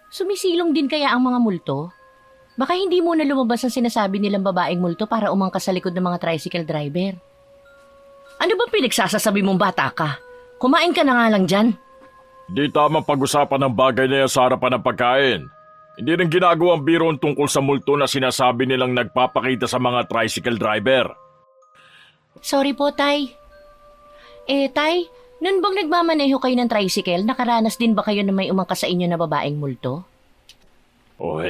Sumisilong din kaya ang mga multo? Baka hindi muna lumabas ang sinasabi nilang babaeng multo para umangkas sa likod ng mga tricycle driver. Ano ba pinagsasasabi mong bata ka? Kumain ka na nga lang dyan. Di tamang pag-usapan ng bagay na yan sa harapan ng pagkain. Hindi rin ginagawang biron tungkol sa multo na sinasabi nilang nagpapakita sa mga tricycle driver. Sorry po, Tay. Tay, nun bang nagmamaneho kayo ng tricycle, nakaranas din ba kayo na may umangkas sa inyo na babaeng multo?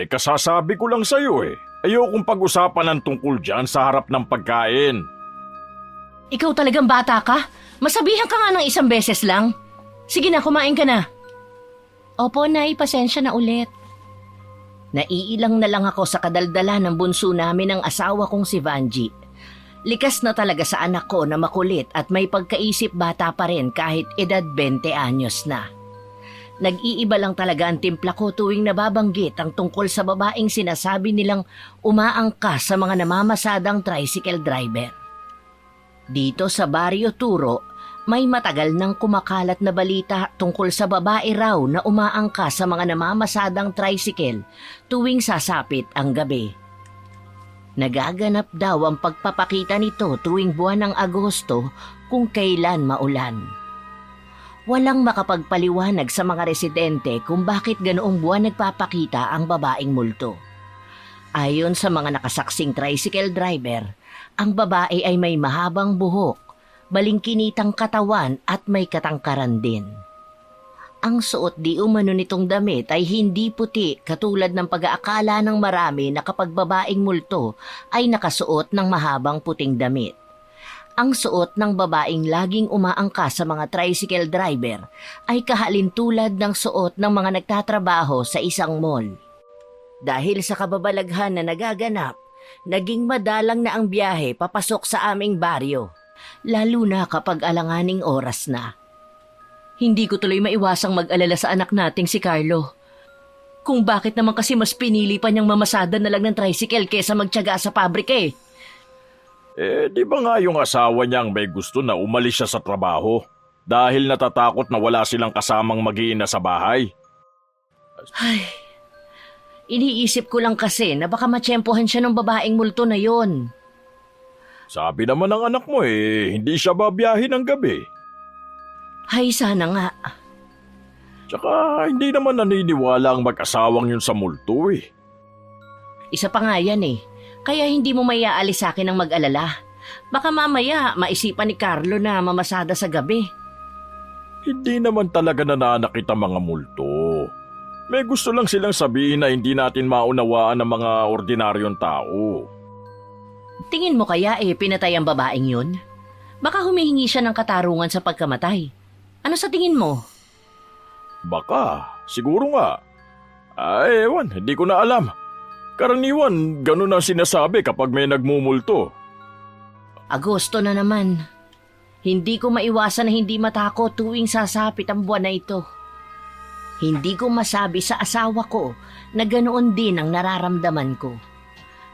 Kasasabi ko lang sa'yo eh. Ayokong pag-usapan ng tungkol dyan sa harap ng pagkain. Ikaw talagang bata ka? Masabihan ka nga ng isang beses lang. Sige na, kumain ka na. Opo, Nay, pasensya na ulit. Naiilang na lang ako sa kadaldala ng bunso namin ng asawa kong si Vanji. Likas na talaga sa anak ko na makulit at may pagkaisip bata pa rin kahit edad 20 anyos na. Nag-iiba lang talaga ang timpla ko tuwing nababanggit ang tungkol sa babaeng sinasabi nilang umaangkas sa mga namamasadang tricycle driver. Dito sa Barrio Turo, may matagal nang kumakalat na balita tungkol sa babae raw na umaangkas sa mga namamasadang tricycle tuwing sasapit ang gabi. Nagaganap daw ang pagpapakita nito tuwing buwan ng Agosto kung kailan maulan. Walang makapagpaliwanag sa mga residente kung bakit ganoong buwan nagpapakita ang babaeng multo. Ayon sa mga nakasaksing tricycle driver, ang babae ay may mahabang buhok, balingkinitang katawan at may katangkaran din. Ang suot di umano nitong damit ay hindi puti katulad ng pag-aakala ng marami na kapag babaeng multo ay nakasuot ng mahabang puting damit. Ang suot ng babaeng laging umaangkas sa mga tricycle driver ay kahalintulad ng suot ng mga nagtatrabaho sa isang mall. Dahil sa kababalaghan na nagaganap, naging madalang na ang biyahe papasok sa aming baryo, lalo na kapag alanganing oras na. Hindi ko tuloy maiwasang mag-alala sa anak nating si Carlo. Kung bakit naman kasi mas pinili pa niyang mamasada na lang ng tricycle kesa magtiyaga sa pabrika eh. Di ba nga yung asawa niyang may gusto na umalis siya sa trabaho dahil natatakot na wala silang kasamang mag-iina sa bahay? Ay, iniisip ko lang kasi na baka matsyempohan siya ng babaeng multo na yon. Sabi naman ng anak mo hindi siya babiyahin ng gabi. Ay, sana nga. Tsaka hindi naman naniniwala ang mag-asawang yun sa multo eh. Isa pa nga yan eh. Kaya hindi mo maiaalis sa akin ng mag-alala. Baka mamaya maisipan ni Carlo na mamasada sa gabi. Hindi naman talaga nananakit ang mga multo. May gusto lang silang sabihin na hindi natin maunawaan ng mga ordinaryong tao. Tingin mo kaya pinatay ang babaeng yun? Baka humihingi siya ng katarungan sa pagkamatay. Ano sa tingin mo? Baka, siguro nga. Ewan, hindi ko na alam. Karaniwan, ganun ang sinasabi kapag may nagmumulto. Agosto na naman. Hindi ko maiwasan na hindi matakot tuwing sasapit ang buwan na ito. Hindi ko masabi sa asawa ko na ganoon din ang nararamdaman ko.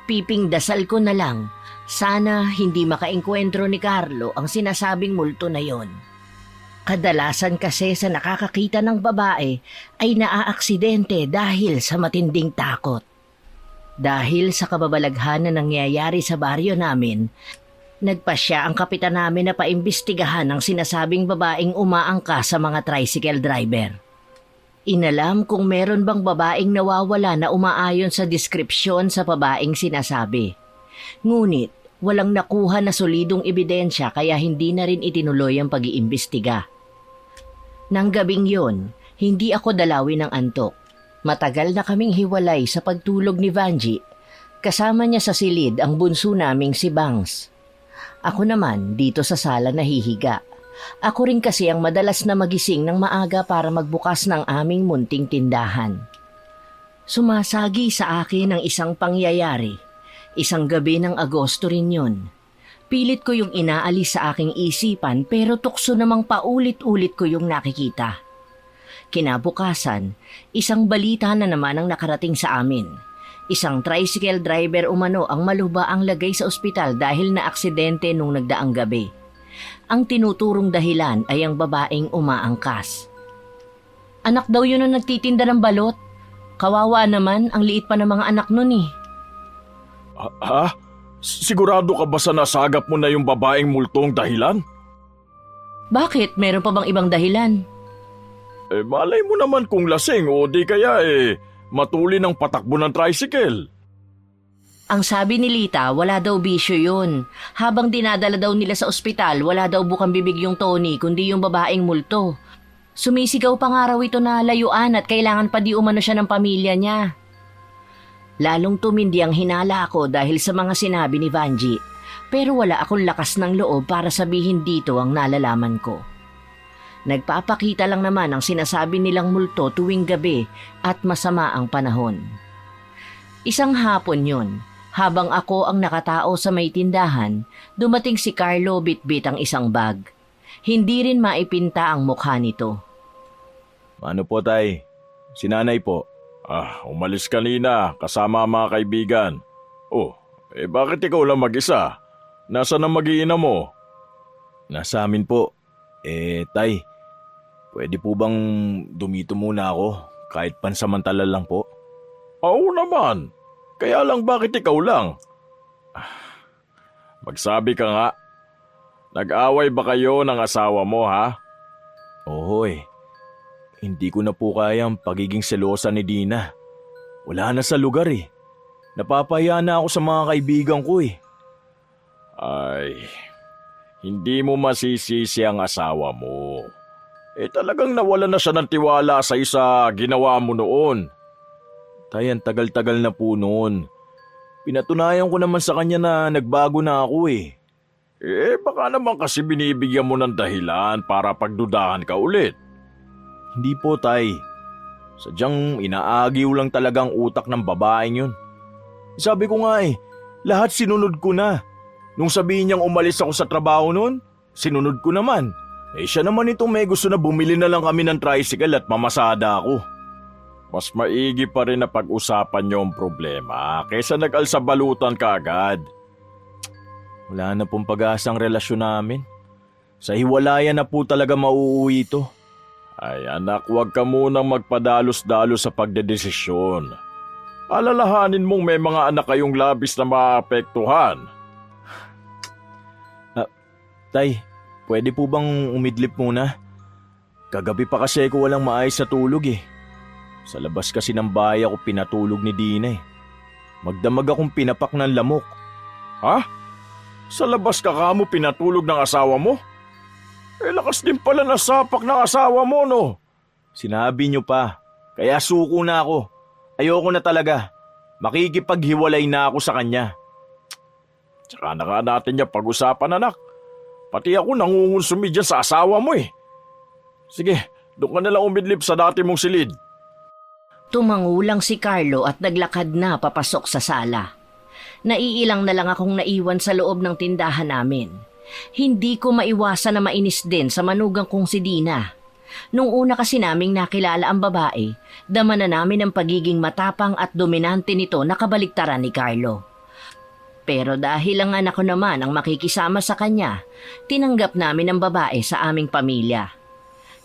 Piping dasal ko na lang, sana hindi makaengkwentro ni Carlo ang sinasabing multo na yon. Kadalasan kasi sa nakakakita ng babae ay naaaksidente dahil sa matinding takot. Dahil sa kababalaghan na nangyayari sa baryo namin, nagpasya ang kapitan namin na paimbestigahan ang sinasabing babaeng umaangkas sa mga tricycle driver. Inalam kung meron bang babaeng nawawala na umaayon sa deskripsyon sa babaeng sinasabi. Ngunit walang nakuha na solidong ebidensya kaya hindi na rin itinuloy ang pag-iimbestiga. Nang gabing yon, hindi ako dalawin ng antok. Matagal na kaming hiwalay sa pagtulog ni Vanji. Kasama niya sa silid ang bunso naming si Bangs. Ako naman dito sa sala nahihiga. Ako rin kasi ang madalas na magising ng maaga para magbukas ng aming munting tindahan. Sumasagi sa akin ang isang pangyayari. Isang gabi ng Agosto rin yun. Pilit ko yung inaalis sa aking isipan pero tukso namang paulit-ulit ko yung nakikita. Kinabukasan, isang balita na naman ang nakarating sa amin. Isang tricycle driver umano ang maluba ang lagay sa ospital dahil na aksidente nung nagdaang gabi. Ang tinuturong dahilan ay ang babaeng umaangkas. Anak daw yun ang nagtitinda ng balot. Kawawa naman, ang liit pa ng mga anak nun eh. Ha? Sigurado ka ba sa nasagap mo na yung babaeng multong dahilan? Bakit? Meron pa bang ibang dahilan? Malay mo naman kung lasing o di kaya matuli ng patakbo ng tricycle. Ang sabi ni Lita, wala daw bisyo yun. Habang dinadala daw nila sa ospital, wala daw bukang bibig yung Tony, kundi yung babaeng multo. Sumisigaw pa nga raw ito na layuan at kailangan pa di umano siya ng pamilya niya. Lalong tumindi ang hinala ako dahil sa mga sinabi ni Vanji, pero wala akong lakas ng loob para sabihin dito ang nalalaman ko. Nagpapakita lang naman ang sinasabi nilang multo tuwing gabi at masama ang panahon. Isang hapon yun, habang ako ang nakatao sa may tindahan, dumating si Carlo bitbit ang isang bag. Hindi rin maipinta ang mukha nito. Ano po, tay? Si nanay po. Umalis kanina kasama ang mga kaibigan. Bakit ikaw lang mag-isa? Nasaan ang mag-iina mo? Nasa amin po. Tay, pwede po bang dumito muna ako kahit pansamantala lang po? Oo naman. Kaya lang bakit ikaw lang? Magsabi ka nga. Nag-away ba kayo ng asawa mo, ha? Oo Hindi ko na po kaya ang pagiging selosa ni Dina. Wala na sa lugar Napapahiya na ako sa mga kaibigan ko Ay, hindi mo masisisi ang asawa mo. Talagang nawala na siya ng tiwala sa isa ginawa mo noon. Tay, ang tagal-tagal na po noon. Pinatunayan ko naman sa kanya na nagbago na ako baka naman kasi binibigyan mo ng dahilan para pagdudahan ka ulit. Hindi po, tay. Sadyang inaagiw lang talagang utak ng babaeng yun. Sabi ko nga lahat sinunod ko na. Nung sabihin niyang umalis ako sa trabaho noon, sinunod ko naman. Siya naman itong may gusto na bumili na lang kami ng tricycle at mamasada ako. Mas maigi pa rin na pag-usapan niyo ang problema kaysa nag-alsabalutan ka agad. Wala na pong pag-asang relasyon namin. Sa hiwalayan na po talaga mauuwi ito. Ay anak, huwag ka munang magpadalos-dalos sa pagdedesisyon. Alalahanin mong may mga anak kayong labis na maapektuhan. Tay, pwede po bang umidlip muna? Kagabi pa kasi ako walang maayos na tulog Sa labas kasi ng bahay ako pinatulog ni Dina Magdamag akong pinapak ng lamok. Ha? Sa labas ka kamo pinatulog ng asawa mo? Lakas din pala nasapak ng asawa mo, no? Sinabi niyo pa. Kaya suko na ako. Ayoko na talaga. Makikipaghiwalay na ako sa kanya. Tsaka na nga natin niya pag-usapan, anak. Pati ako nangungonsumi dyan sa asawa mo Sige, doon ka nalang umidlip sa dati mong silid. Tumangulang si Carlo at naglakad na papasok sa sala. Naiilang na lang akong naiwan sa loob ng tindahan namin. Hindi ko maiwasan na mainis din sa manugang kong si Dina. Nung una kasi naming nakilala ang babae, dama na namin ang pagiging matapang at dominante nito na kabaliktaran ni Carlo. Pero dahil ang anak ko naman ang makikisama sa kanya, tinanggap namin ang babae sa aming pamilya.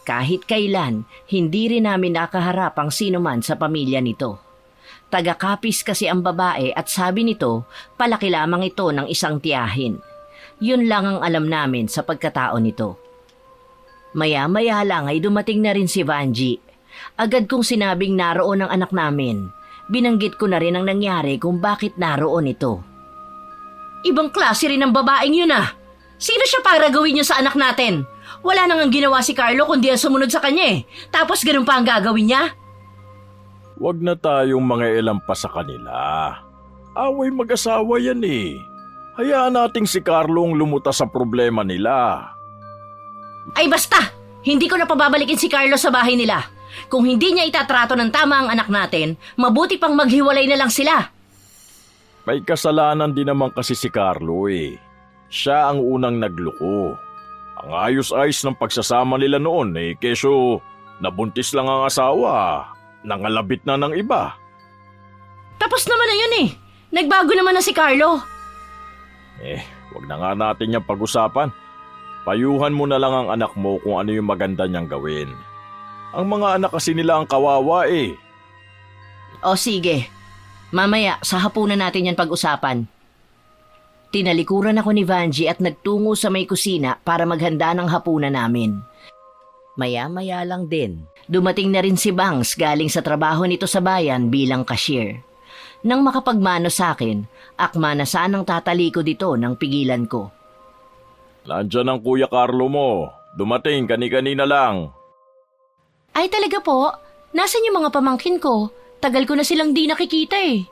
Kahit kailan, hindi rin namin nakaharap ang sino man sa pamilya nito. Taga-kapis kasi ang babae at sabi nito, palaki lamang ito ng isang tiyahin. Yun lang ang alam namin sa pagkatao nito. Maya-maya lang ay dumating na rin si Vanji. Agad kong sinabing naroon ang anak namin. Binanggit ko na rin ang nangyari kung bakit naroon ito. Ibang klase rin ang babaeng yun Sino siya para gawin niyo sa anak natin? Wala nang ang ginawa si Carlo kundi ang sumunod sa kanya Tapos ganun pa ang gagawin niya? Huwag na tayong mga elampa sa kanila. Away mag-asawa yan Hayaan nating si Carlo ang lumutas sa problema nila. Ay basta! Hindi ko na pababalikin si Carlo sa bahay nila. Kung hindi niya itatrato ng tama ang anak natin, mabuti pang maghiwalay na lang sila. May kasalanan din naman kasi si Carlo Siya ang unang nagluko. Ang ayos-ayos ng pagsasama nila noon keso nabuntis lang ang asawa, nangalabit na ng iba. Tapos naman na yun Nagbago naman na si Carlo. Wag na nga natin niyang pag-usapan. Payuhan mo na lang ang anak mo kung ano yung maganda niyang gawin. Ang mga anak kasi nila ang kawawa O sige, mamaya sa hapunan natin yan pag-usapan. Tinalikuran ako ni Vanji at nagtungo sa may kusina para maghanda ng hapunan namin. Maya-maya lang din, dumating na rin si Bangs galing sa trabaho nito sa bayan bilang cashier. Nang makapagmano sa akin, akma na sanang tataliko dito nang pigilan ko. Nandyan ang Kuya Carlo mo. Dumating kani-kanina lang. Ay talaga po? Nasaan yung mga pamangkin ko? Tagal ko na silang di nakikita eh.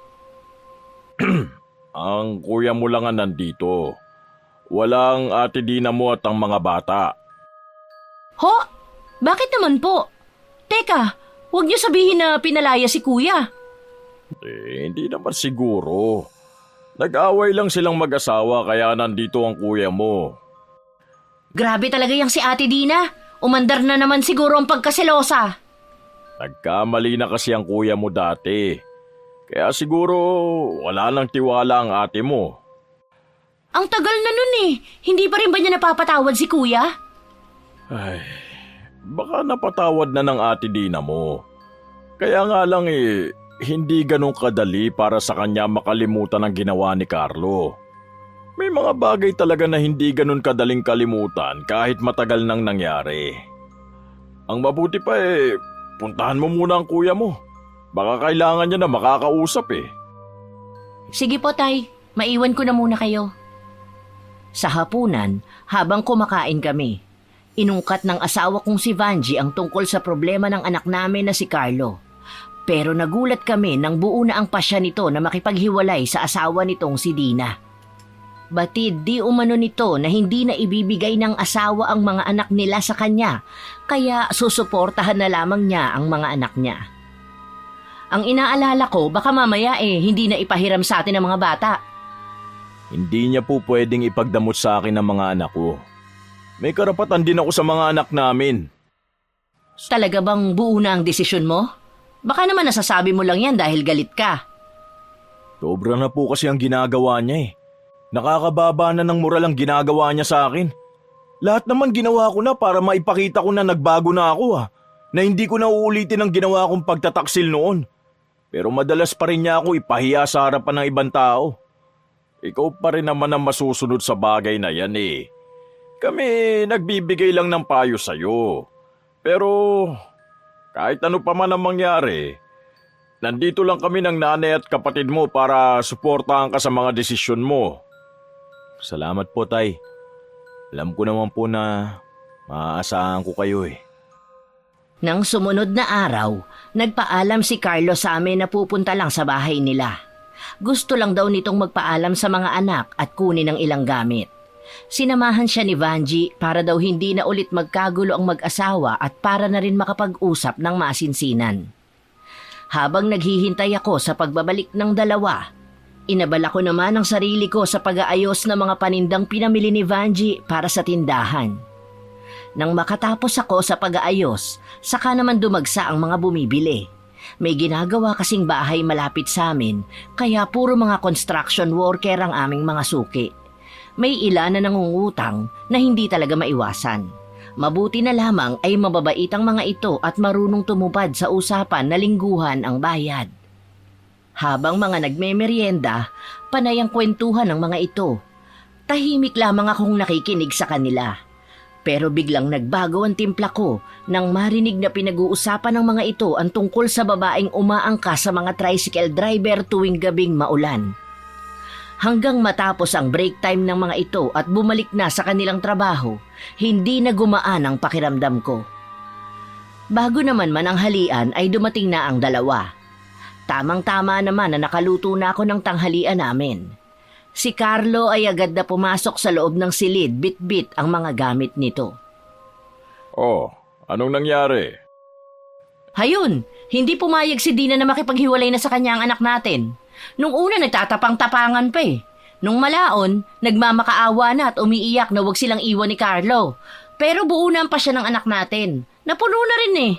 Ang kuya mo lang ang nandito. Walang ate Dina mo at ang mga bata. Ho? Bakit naman po? Teka, huwag niyo sabihin na pinalaya si kuya. Hindi naman siguro. Nag-away lang silang mag-asawa kaya nandito ang kuya mo. Grabe talaga yung si Ate Dina. Umandar na naman siguro ang pagkaselosa. Nagkamali na kasi ang kuya mo dati. Kaya siguro wala nang tiwala ang ate mo. Ang tagal na nun eh. Hindi pa rin ba niya napapatawad si kuya? Ay, baka napatawad na ng ate Dina mo. Kaya nga lang hindi ganun kadali para sa kanya makalimutan ang ginawa ni Carlo. May mga bagay talaga na hindi ganun kadaling kalimutan kahit matagal nang nangyari. Ang mabuti pa puntahan mo muna ang kuya mo. Baka kailangan niya na makakausap eh. Sige po tay, maiwan ko na muna kayo. Sa hapunan, habang kumakain kami, inungkat ng asawa kong si Vanji ang tungkol sa problema ng anak namin na si Carlo. Pero nagulat kami nang buo na ang pasya nito na makipaghiwalay sa asawa nitong si Dina. Batid di umano nito na hindi na ibibigay ng asawa ang mga anak nila sa kanya, kaya susuportahan na lamang niya ang mga anak niya. Ang inaalala ko, baka mamaya hindi na ipahiram sa atin ang mga bata. Hindi niya po pwedeng ipagdamot sa akin ang mga anak ko. May karapatan din ako sa mga anak namin. Talaga bang buo na ang desisyon mo? Baka naman nasasabi mo lang yan dahil galit ka. Sobra na po kasi ang ginagawa niya eh. Nakakababa na ng moral ang ginagawa niya sa akin. Lahat naman ginawa ko na para maipakita ko na nagbago na ako na hindi ko na uulitin ang ginawa kong pagtataksil noon. Pero madalas pa rin niya ako ipahiya sa harapan ng ibang tao. Ikaw pa rin naman ang masusunod sa bagay na yan eh. Kami nagbibigay lang ng payo sa'yo. Pero kahit ano pa man ang mangyari, nandito lang kami ng nanay at kapatid mo para suportahan ka sa mga desisyon mo. Salamat po, Tay. Alam ko naman po na maaasahan ko kayo eh. Nang sumunod na araw, nagpaalam si Carlo sa amin na pupunta lang sa bahay nila. Gusto lang daw nitong magpaalam sa mga anak at kunin ang ilang gamit. Sinamahan siya ni Vanji para daw hindi na ulit magkagulo ang mag-asawa at para na rin makapag-usap ng masinsinan. Habang naghihintay ako sa pagbabalik ng dalawa, inabala ko naman ang sarili ko sa pag-aayos ng mga panindang pinamili ni Vanji para sa tindahan. Nang makatapos ako sa pag-aayos, saka naman dumagsa ang mga bumibili. May ginagawa kasing bahay malapit sa amin, kaya puro mga construction worker ang aming mga suki. May ilan na nangungutang na hindi talaga maiwasan. Mabuti na lamang ay mababait ang mga ito at marunong tumupad sa usapan na lingguhan ang bayad. Habang mga nagmemeryenda, panay ang kwentuhan ng mga ito. Tahimik lamang akong nakikinig sa kanila. Pero biglang nagbago ang timpla ko nang marinig na pinag-uusapan ng mga ito ang tungkol sa babaeng umaangkas sa mga tricycle driver tuwing gabing maulan. Hanggang matapos ang break time ng mga ito at bumalik na sa kanilang trabaho, hindi na gumaan ang pakiramdam ko. Bago naman mananghalian ay dumating na ang dalawa. Tamang-tama naman na nakaluto na ako ng tanghalian namin. Si Carlo ay agad na pumasok sa loob ng silid, bit-bit ang mga gamit nito. Oh, anong nangyari? Hayun, hindi pumayag si Dina na makipaghiwalay na sa kanya ang anak natin. Nung una nagtatapang-tapangan pa eh. Nung malaon, nagmamakaawa na at umiiyak na wag silang iwan ni Carlo. Pero buo na ang pasya ng anak natin. Napuno na rin eh.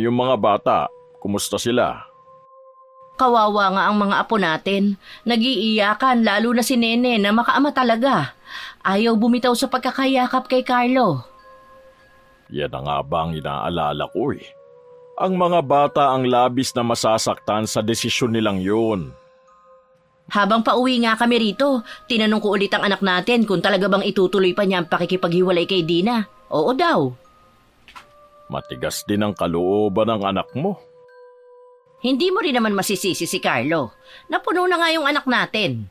Yung mga bata, kumusta sila? Kawawa nga ang mga apo natin. Nag-iiyakan lalo na si Nene na makaama talaga. Ayaw bumitaw sa pagkakayakap kay Carlo. Yan ang nga ba ang inaalala ko eh. Ang mga bata ang labis na masasaktan sa desisyon nilang yun. Habang pauwi nga kami rito, tinanong ko ulit ang anak natin kung talaga bang itutuloy pa niya ang pakikipaghiwalay kay Dina. Oo daw. Matigas din ang kalooban ng anak mo. Hindi mo rin naman masisisi si Carlo. Napuno na nga yung anak natin.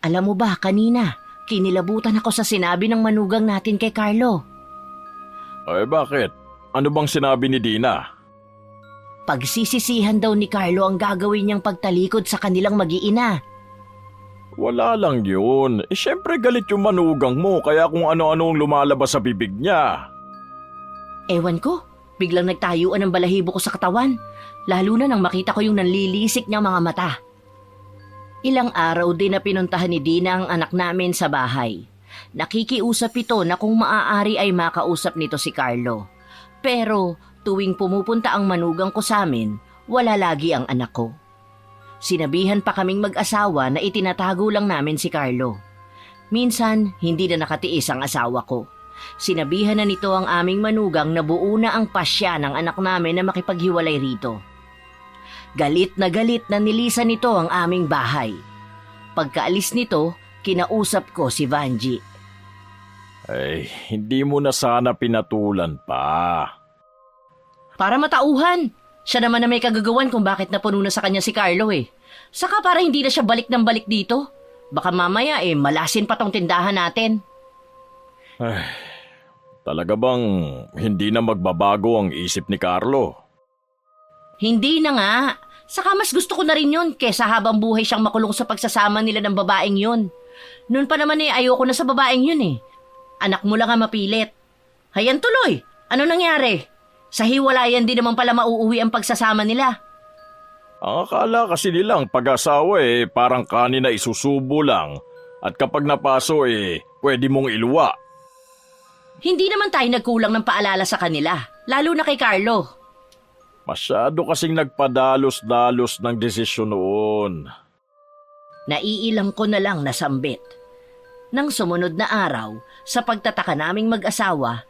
Alam mo ba, kanina, kinilabutan ako sa sinabi ng manugang natin kay Carlo. Ay bakit? Ano bang sinabi ni Dina? Pagsisisihan daw ni Carlo ang gagawin niyang pagtalikod sa kanilang mag-iina. Wala lang yun. Siyempre galit yung manugang mo kaya kung ano-ano ang lumalabas sa bibig niya. Ewan ko, biglang nagtayuan ang balahibo ko sa katawan. Lalo na nang makita ko yung nanlilisik niyang mga mata. Ilang araw din na pinuntahan ni Dina ang anak namin sa bahay. Nakikiusap ito na kung maaari ay makausap nito si Carlo. Pero tuwing pumupunta ang manugang ko sa amin, wala lagi ang anak ko. Sinabihan pa kaming mag-asawa na itinatago lang namin si Carlo. Minsan, hindi na nakatiis ang asawa ko. Sinabihan na nito ang aming manugang na buo na ang pasya ng anak namin na makipaghiwalay rito. Galit na nilisan nito ang aming bahay. Pagkaalis nito, kinausap ko si Vanji. Ay, hindi mo na sana pinatulan pa. Para matauhan. Siya naman na may kagagawan kung bakit napuno na sa kanya si Carlo eh. Saka para hindi na siya balik ng balik dito. Baka mamaya malasin pa tong tindahan natin. Ay, talaga bang hindi na magbabago ang isip ni Carlo? Hindi na nga. Saka mas gusto ko na rin yun kesa habang buhay siyang makulong sa pagsasama nila ng babaeng yun. Noon pa naman ayoko na sa babaeng yun eh. Anak mo lang ang mapilit. Hayan tuloy. Ano nangyari? Sa hiwalayan din naman pala mauuwi ang pagsasama nila. Ang akala kasi nilang pag-asawa parang kanin na isusubo lang at kapag napaso pwede mong iluwa. Hindi naman tayo nagkulang ng paalala sa kanila, lalo na kay Carlo. Masyado kasing nagpadalos-dalos ng desisyon noon. Naiilang ko na lang nasambit. Nang sumunod na araw, sa pagtataka naming mag-asawa,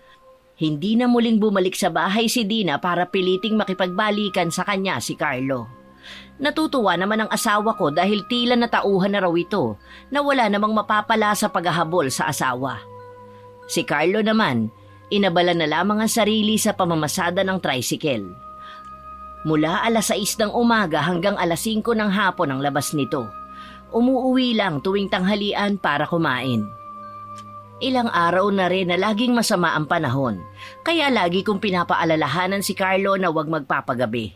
hindi na muling bumalik sa bahay si Dina para piliting makipagbalikan sa kanya si Carlo. Natutuwa naman ang asawa ko dahil tila natauhan na raw ito na wala namang mapapala sa paghahabol sa asawa. Si Carlo naman, inabala na lamang ang sarili sa pamamasada ng tricycle. Mula alas 6 ng umaga hanggang alas 5 ng hapon ang labas nito. Umuuwi lang tuwing tanghalian para kumain. Ilang araw na rin na laging masama ang panahon, kaya lagi kong pinapaalalahanan si Carlo na huwag magpapagabi.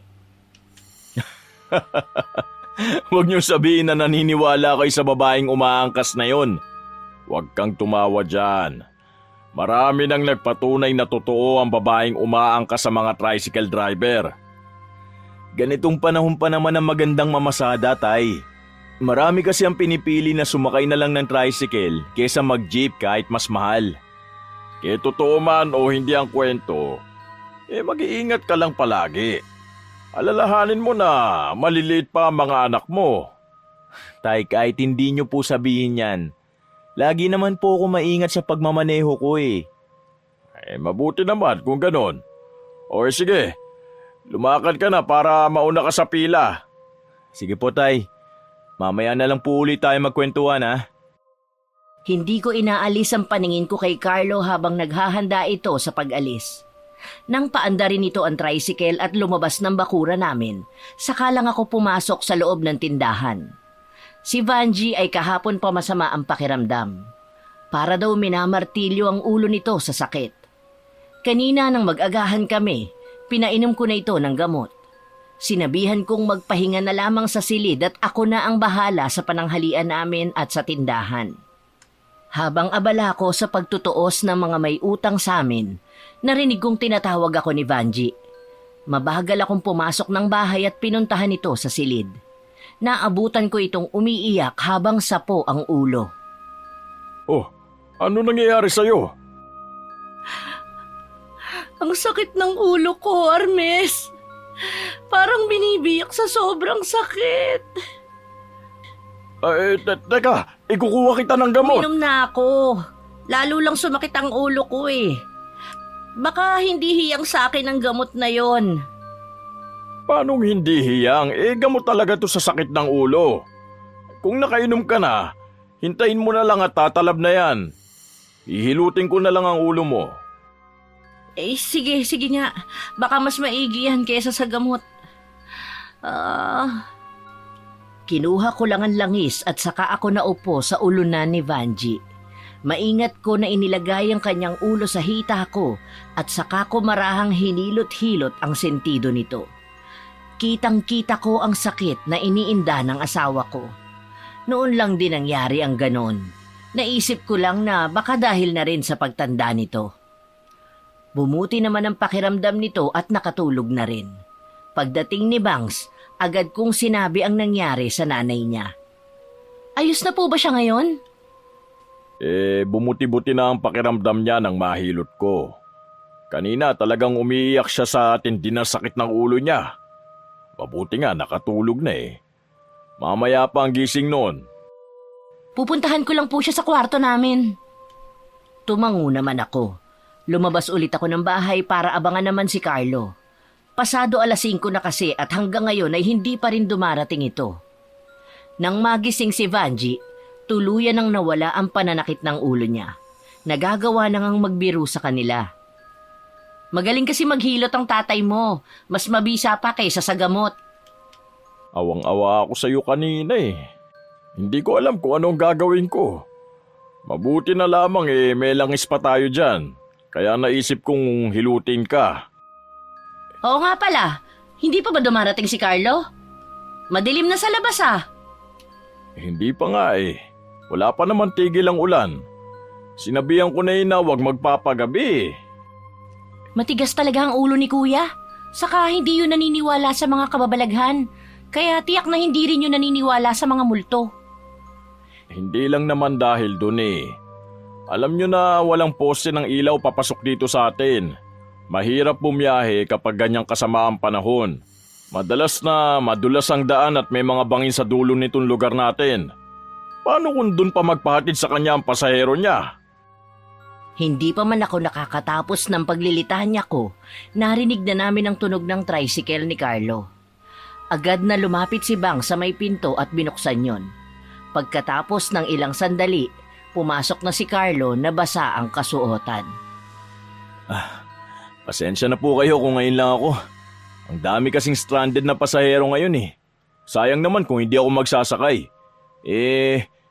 Huwag niyo sabihin na naniniwala kayo sa babaeng umaangkas na yon. Huwag kang tumawa dyan. Marami nang nagpatunay na totoo ang babaeng umaangkas sa mga tricycle driver. Ganitong panahon pa naman ang magandang mamasada, tay. Marami kasi ang pinipili na sumakay na lang ng tricycle kesa mag-jeep kahit mas mahal. Kaya totoo man o hindi ang kwento, mag-iingat ka lang palagi. Alalahanin mo na maliliit pa ang mga anak mo. Tay, kahit hindi nyo po sabihin yan, lagi naman po ako maingat sa pagmamaneho ko eh. Mabuti naman kung ganon. O sige, lumakad ka na para mauna ka sa pila. Sige po, tay. Mamaya na lang po ulit tayo magkwentuhan ha. Hindi ko inaalis ang paningin ko kay Carlo habang naghahanda ito sa pag-alis. Nang paanda rin ito ang tricycle at lumabas ng bakura namin, saka lang ako pumasok sa loob ng tindahan. Si Vanji ay kahapon pa masama ang pakiramdam. Para daw minamartilyo ang ulo nito sa sakit. Kanina nang mag-agahan kami, pinainom ko na ito ng gamot. Sinabihan kong magpahinga na lamang sa silid at ako na ang bahala sa pananghalian namin at sa tindahan. Habang abala ko sa pagtutuos ng mga may utang sa amin, narinig kong tinatawag ako ni Vanji. Mabagal akong pumasok ng bahay at pinuntahan ito sa silid. Naabutan ko itong umiiyak habang sapo ang ulo. Oh, ano nangyayari sa'yo? Ang sakit ng ulo ko, Armes. Parang binibiyak sa sobrang sakit. Teka, ikukuha kita ng gamot. Uminom na ako. Lalo lang sumakit ang ulo ko eh. Baka hindi hiyang sa akin ang gamot na yon. Paanong hindi hiyang? Gamot talaga to sa sakit ng ulo. Kung nakainom ka na, hintayin mo na lang at tatalab na yan. Hihilutin ko na lang ang ulo mo. Sige nga. Baka mas maigi yan kaysa sa gamot. Kinuha ko lang ang langis at saka ako naupo sa ulunan ni Vanji. Maingat ko na inilagay ang kanyang ulo sa hita ko at saka ko marahang hinilot-hilot ang sentido nito. Kitang-kita ko ang sakit na iniinda ng asawa ko. Noon lang din nangyari ang ganon. Naisip ko lang na baka dahil na rin sa pagtanda nito. Bumuti naman ang pakiramdam nito at nakatulog na rin. Pagdating ni Bangs, agad kong sinabi ang nangyari sa nanay niya. Ayos na po ba siya ngayon? Bumuti-buti na ang pakiramdam niya nang mahilot ko. Kanina talagang umiiyak siya sa tindi ng sakit ng ulo niya. Mabuti nga nakatulog na Mamaya pa ang gising noon. Pupuntahan ko lang po siya sa kwarto namin. Tumango naman ako. Lumabas ulit ako ng bahay para abangan naman si Carlo. Pasado 5:00 na kasi at hanggang ngayon ay hindi pa rin dumarating ito. Nang magising si Vanji, tuluyan nang nawala ang pananakit ng ulo niya. Nagagawa na ngang magbiro sa kanila. Magaling kasi maghilot ang tatay mo. Mas mabisa pa kaysa sa gamot. Awang-awa ako sa iyo kanina Hindi ko alam kung anong gagawin ko. Mabuti na lamang may langis pa tayo dyan. Kaya naisip kong hilutin ka. Oo nga pala, hindi pa ba dumarating si Carlo? Madilim na sa labas Hindi pa nga Wala pa naman tigil ang ulan. Sinabihan ko na na huwag magpapagabi. Matigas talaga ang ulo ni Kuya. Saka hindi yun naniniwala sa mga kababalaghan. Kaya tiyak na hindi rin yun naniniwala sa mga multo. Hindi lang naman dahil dun Alam nyo na walang poste ng ilaw papasok dito sa atin. Mahirap bumiyahe kapag ganyang kasama ang panahon. Madalas na madulas ang daan at may mga bangin sa dulo nitong lugar natin. Paano kung dun pa magpahatid sa kanya ang pasahero niya? Hindi pa man ako nakakatapos ng paglilitahan niya ko, narinig na namin ang tunog ng tricycle ni Carlo. Agad na lumapit si Bang sa may pinto at binuksan yon. Pagkatapos ng ilang sandali, pumasok na si Carlo na basa ang kasuotan. Pasensya na po kayo kung ngayon lang ako. Ang dami kasing stranded na pasahero ngayon Sayang naman kung hindi ako magsasakay.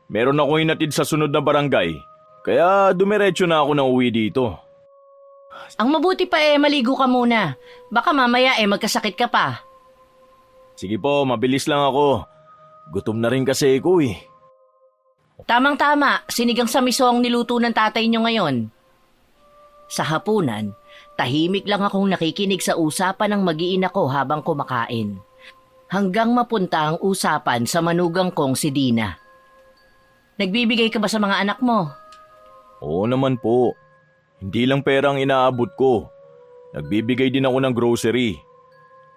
Meron ako hinatid sa sunod na barangay. Kaya dumiretso na ako na uwi dito. Ang mabuti pa maligo ka muna. Baka mamaya magkasakit ka pa. Sige po, mabilis lang ako. Gutom na rin kasi ako Tamang-tama, sinigang sa miso ang niluto ng tatay niyo ngayon. Sa hapunan, tahimik lang akong nakikinig sa usapan ng mag-iina ko habang kumakain. Hanggang mapunta ang usapan sa manugang kong si Dina. Nagbibigay ka ba sa mga anak mo? Oo naman po. Hindi lang pera ang inaabot ko. Nagbibigay din ako ng grocery.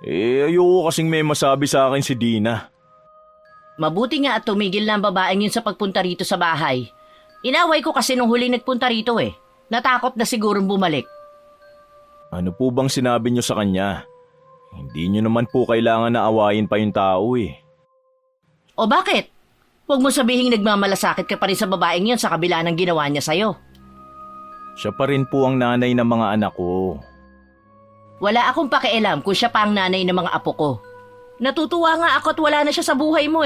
Ayoko kasing may masabi sa akin si Dina. Mabuti nga at tumigil na ang babaeng yun sa pagpunta rito sa bahay. Inaway ko kasi nung huli nagpunta rito Natakot na sigurong bumalik. Ano po bang sinabi niyo sa kanya? Hindi niyo naman po kailangan na awayin pa yung tao O bakit? Huwag mo sabihing nagmamalasakit ka pa rin sa babaeng yun sa kabila ng ginawa niya sa'yo. Siya pa rin po ang nanay ng mga anak ko. Wala akong pakialam kung siya pa ang nanay ng mga apo ko. Natutuwa nga ako at wala na siya sa buhay mo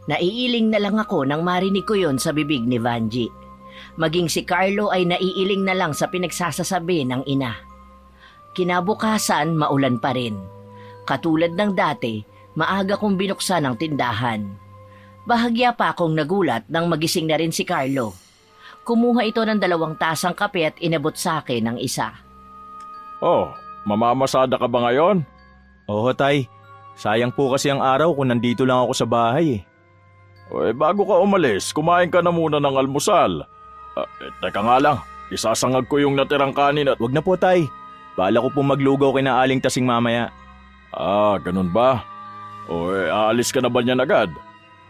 Naiiling na lang ako nang marinig ko yon sa bibig ni Vanji. Maging si Carlo ay naiiling na lang sa pinagsasasabi ng ina. Kinabukasan, maulan pa rin. Katulad ng dati, maaga kong binuksan ang tindahan. Bahagya pa akong nagulat nang magising na rin si Carlo. Kumuha ito ng 2 tasang kape at inabot sa akin ng isa. Oh, mamamasada ka ba ngayon? Oo, tay. Sayang po kasi ang araw kung nandito lang ako sa bahay Bago ka umalis, kumain ka na muna ng almusal. Teka nga lang, isasangag ko yung natirang kanin at... Wag na po, tay. Bala ko po maglugaw kay na Aling Tasing mamaya. Ganun ba? Aalis ka na ba niyan agad?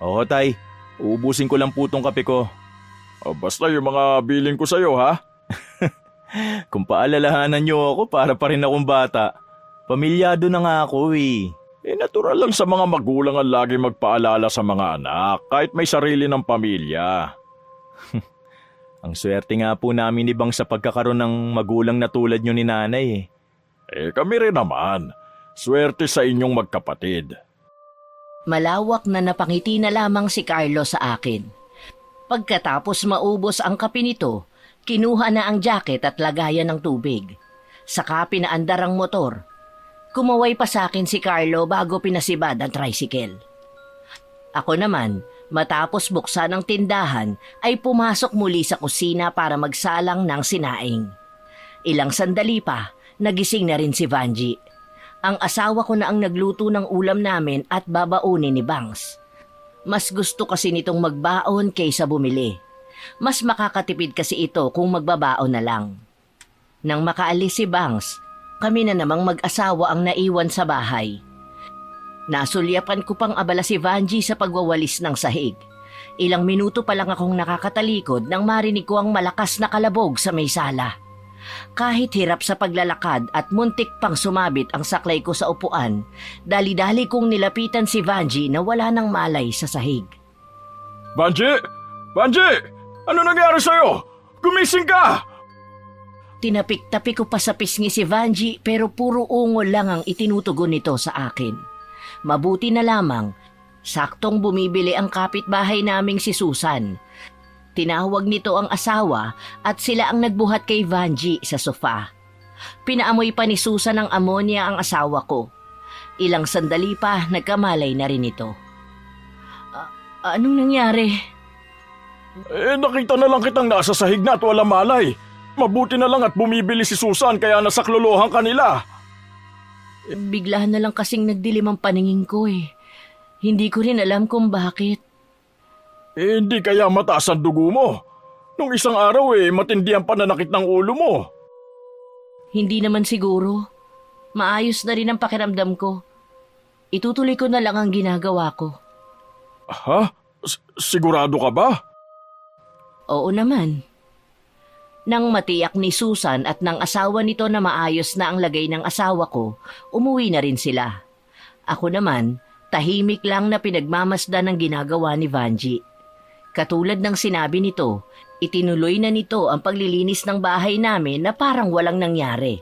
Oo, tay. Uubusin ko lang po tong kape ko. Basta yung mga bilin ko sa'yo, ha? Kung paalalahanan niyo ako, para pa rin akong bata. Pamilyado na nga ako eh. Natural lang sa mga magulang ang lagi magpaalala sa mga anak kahit may sarili ng pamilya. Ang swerte nga po namin ni Bang sa pagkakaroon ng magulang na tulad nyo ni nanay eh. Kami rin naman. Swerte sa inyong magkapatid. Malawak na napangiti na lamang si Carlo sa akin. Pagkatapos maubos ang kape nito, kinuha na ang jacket at lagayan ng tubig. Saka pinaandar ang motor. Kumaway pa sa akin si Carlo bago pinasibad ang tricycle. Ako naman, matapos buksan ang tindahan, ay pumasok muli sa kusina para magsalang ng sinaing. Ilang sandali pa, nagising na rin si Vanji. Ang asawa ko na ang nagluto ng ulam namin at babaunin ni Bangs. Mas gusto kasi nitong magbaon kaysa bumili. Mas makakatipid kasi ito kung magbabaon na lang. Nang makaalis si Bangs, kami na namang mag-asawa ang naiwan sa bahay. Nasulyapan ko pang abala si Vanji sa pagwawalis ng sahig. Ilang minuto pa lang akong nakakatalikod nang marinig ko ang malakas na kalabog sa may sala. Kahit hirap sa paglalakad at muntik pang sumabit ang saklay ko sa upuan, dali-dali kong nilapitan si Vanji na wala nang malay sa sahig. Vanji! Vanji! Ano nangyari sa'yo? Gumising ka! Tinapik-tapik ko pa sa pisngi si Vanji pero puro ungol lang ang itinutugon nito sa akin. Mabuti na lamang, saktong bumibili ang kapitbahay naming si Susan. Tinawag nito ang asawa at sila ang nagbuhat kay Vanji sa sofa. Pinaamoy pa ni Susan ng ammonia ang asawa ko. Ilang sandali pa nagkamalay na rin ito. Anong nangyari? Nakita na lang kitang nasa sahig na at wala malay. Mabuti na lang at bumibili si Susan kaya nasaklolohan kanila. Bigla na lang kasing nagdilim ang paningin ko eh. Hindi ko rin alam kung bakit. Hindi kaya mataas ang dugo mo. Nung isang araw matindi ang pananakit ng ulo mo. Hindi naman siguro. Maayos na rin ang pakiramdam ko. Itutuloy ko na lang ang ginagawa ko. Ha? Sigurado ka ba? Oo naman. Nang matiyak ni Susan at ng asawa nito na maayos na ang lagay ng asawa ko, umuwi na rin sila. Ako naman, tahimik lang na pinagmamasdan ng ginagawa ni Vanji. Katulad ng sinabi nito, itinuloy na nito ang paglilinis ng bahay namin na parang walang nangyari.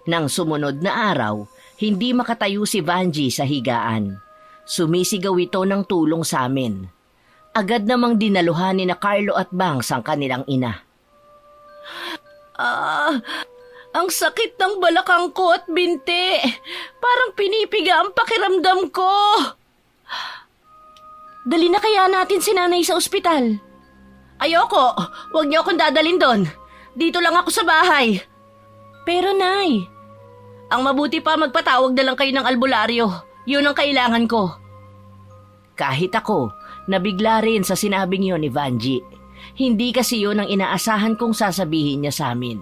Nang sumunod na araw, hindi makatayo si Vanji sa higaan. Sumisigaw ito ng tulong sa amin. Agad namang dinaluhan ni na Carlo at Bangs ang kanilang ina. Ang sakit ng balakang ko at binti. Parang pinipiga ang pakiramdam ko. Dali na kaya natin si nanay sa ospital? Ayoko, huwag niyo akong dadalhin doon. Dito lang ako sa bahay. Pero nay, ang mabuti pa magpatawag na lang kayo ng albularyo. Yun ang kailangan ko. Kahit ako, nabigla rin sa sinabing yun ni Vanji. Hindi kasi yun ang inaasahan kong sasabihin niya sa amin.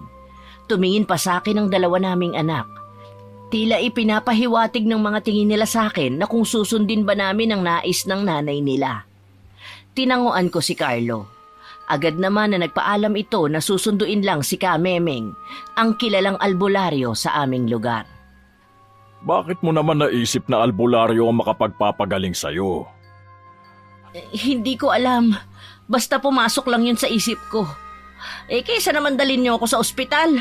Tumingin pa sa akin ang dalawa naming anak. Tila ipinapahiwatig ng mga tingin nila sa akin na kung susundin ba namin ang nais ng nanay nila. Tinanguan ko si Carlo. Agad naman na nagpaalam ito na susunduin lang si Kamemeng, ang kilalang albularyo sa aming lugar. Bakit mo naman naisip na albularyo ang makapagpapagaling sa'yo? Hindi ko alam. Basta pumasok lang yun sa isip ko. Kaysa naman dalhin niyo ako sa ospital.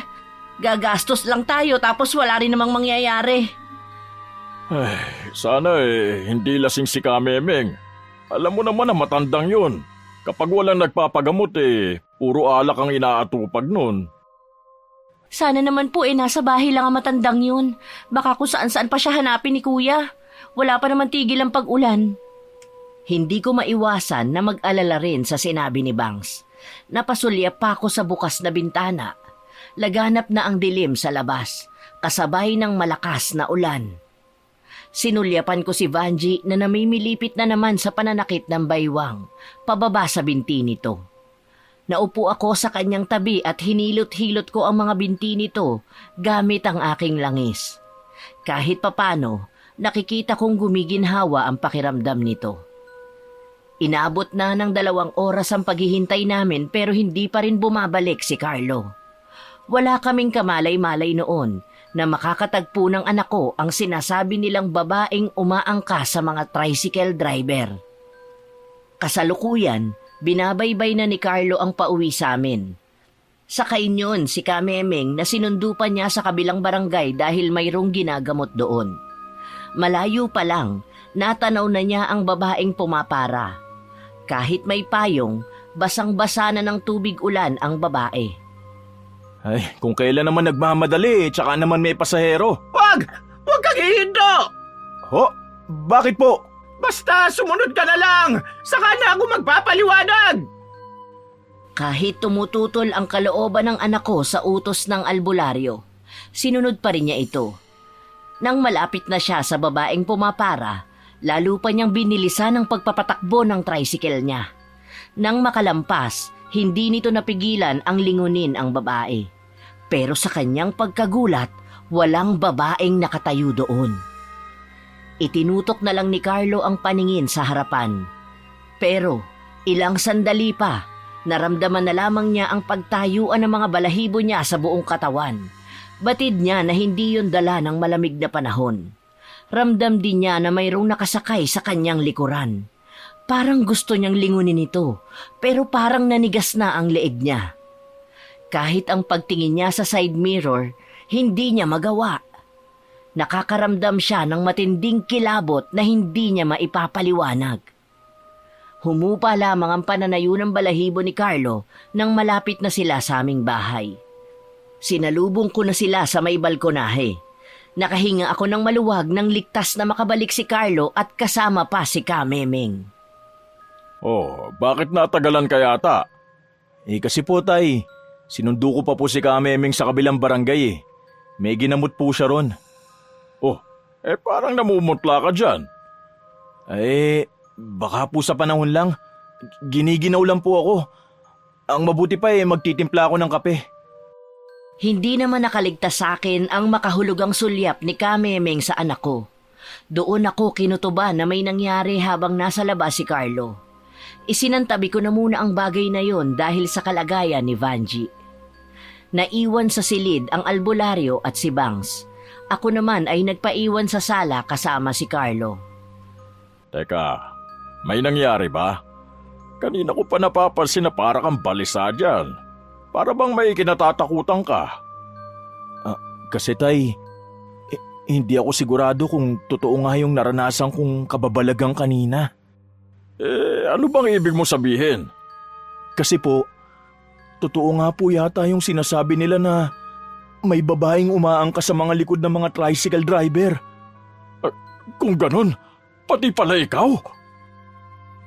Gagastos lang tayo tapos wala rin namang mangyayari. Sana hindi lasing si Kamemeng. Alam mo naman na matandang yun. Kapag walang nagpapagamot puro alak ang inaatupag nun. Sana naman po nasa bahay lang ang matandang yun. Baka kung saan-saan pa siya hanapin ni Kuya. Wala pa naman tigil ang pag-ulan. Hindi ko maiwasan na mag-alala rin sa sinabi ni Bangs. Napasulyap pa ako sa bukas na bintana. Laganap na ang dilim sa labas, kasabay ng malakas na ulan. Sinulyapan ko si Vanji na namimilipit na naman sa pananakit ng baywang, pababa sa binti nito. Naupo ako sa kanyang tabi at hinilot-hilot ko ang mga binti nito gamit ang aking langis. Kahit papano, nakikita kong gumiginhawa ang pakiramdam nito. Inabot na ng 2 oras ang paghihintay namin pero hindi pa rin bumabalik si Carlo. Wala kaming kamalay-malay noon na makakatagpo ng anak ko ang sinasabi nilang babaeng umaangkas sa mga tricycle driver. Kasalukuyan, binabaybay na ni Carlo ang pauwi sa amin. Sakay niyon si Kamemeng na sinundo pa niya sa kabilang barangay dahil mayroong ginagamot doon. Malayo pa lang, natanaw na niya ang babaeng pumapara. Kahit may payong, basang-basa na ng tubig ulan ang babae. Ay, kung kailan naman nagmamadali, tsaka naman may pasahero. Wag! Huwag kang hihinto! Ho? Bakit po? Basta sumunod ka na lang! Saka na ako magpapaliwanag! Kahit tumututol ang kalooban ng anak ko sa utos ng albularyo, sinunod pa rin niya ito. Nang malapit na siya sa babaeng pumapara, lalo pa niyang binilisan ang pagpapatakbo ng tricycle niya. Nang makalampas, hindi nito napigilan ang lingunin ang babae. Pero sa kanyang pagkagulat, walang babaeng nakatayo doon. Itinutok na lang ni Carlo ang paningin sa harapan. Pero ilang sandali pa, naramdaman na lamang niya ang pagtayuan ng mga balahibo niya sa buong katawan. Batid niya na hindi yun dala ng malamig na panahon. Ramdam din niya na mayroong nakasakay sa kanyang likuran. Parang gusto niyang lingunin ito, pero parang nanigas na ang leeg niya. Kahit ang pagtingin niya sa side mirror, hindi niya magawa. Nakakaramdam siya ng matinding kilabot na hindi niya maipapaliwanag. Humupa lamang ang pananayo ng balahibo ni Carlo nang malapit na sila sa aming bahay. Sinalubong ko na sila sa may balkonahe. Nakahinga ako ng maluwag nang ligtas na makabalik si Carlo at kasama pa si Kamemeng. Oh, bakit natagalan ka yata? Kasi po tay, sinundo ko pa po si Kamemeng sa kabilang barangay eh. May ginamot po siya ron. Oh, parang namumutla ka dyan. Baka po sa panahon lang. Giniginaw lang po ako. Ang mabuti pa magtitimpla ako ng kape. Hindi naman nakaligtas sa akin ang makahulugang sulyap ni Kamemeng sa anak ko. Doon ako kinutuban na may nangyari habang nasa labas si Carlo. Isinantabi ko na muna ang bagay na yon dahil sa kalagayan ni Vanji. Naiwan sa silid ang albularyo at si Bangs. Ako naman ay nagpaiwan sa sala kasama si Carlo. Teka, may nangyari ba? Kanina ko pa napapansin na para kang balisa dyan. Para bang may kinatatakutan ka? Kasi tay, hindi ako sigurado kung totoo nga yung naranasan kong kababalagang kanina. Ano bang ibig mo sabihin? Kasi po, totoo nga po yata yung sinasabi nila na may babaeng umaangkas sa mga likod ng mga tricycle driver. Kung ganun, pati pala ikaw?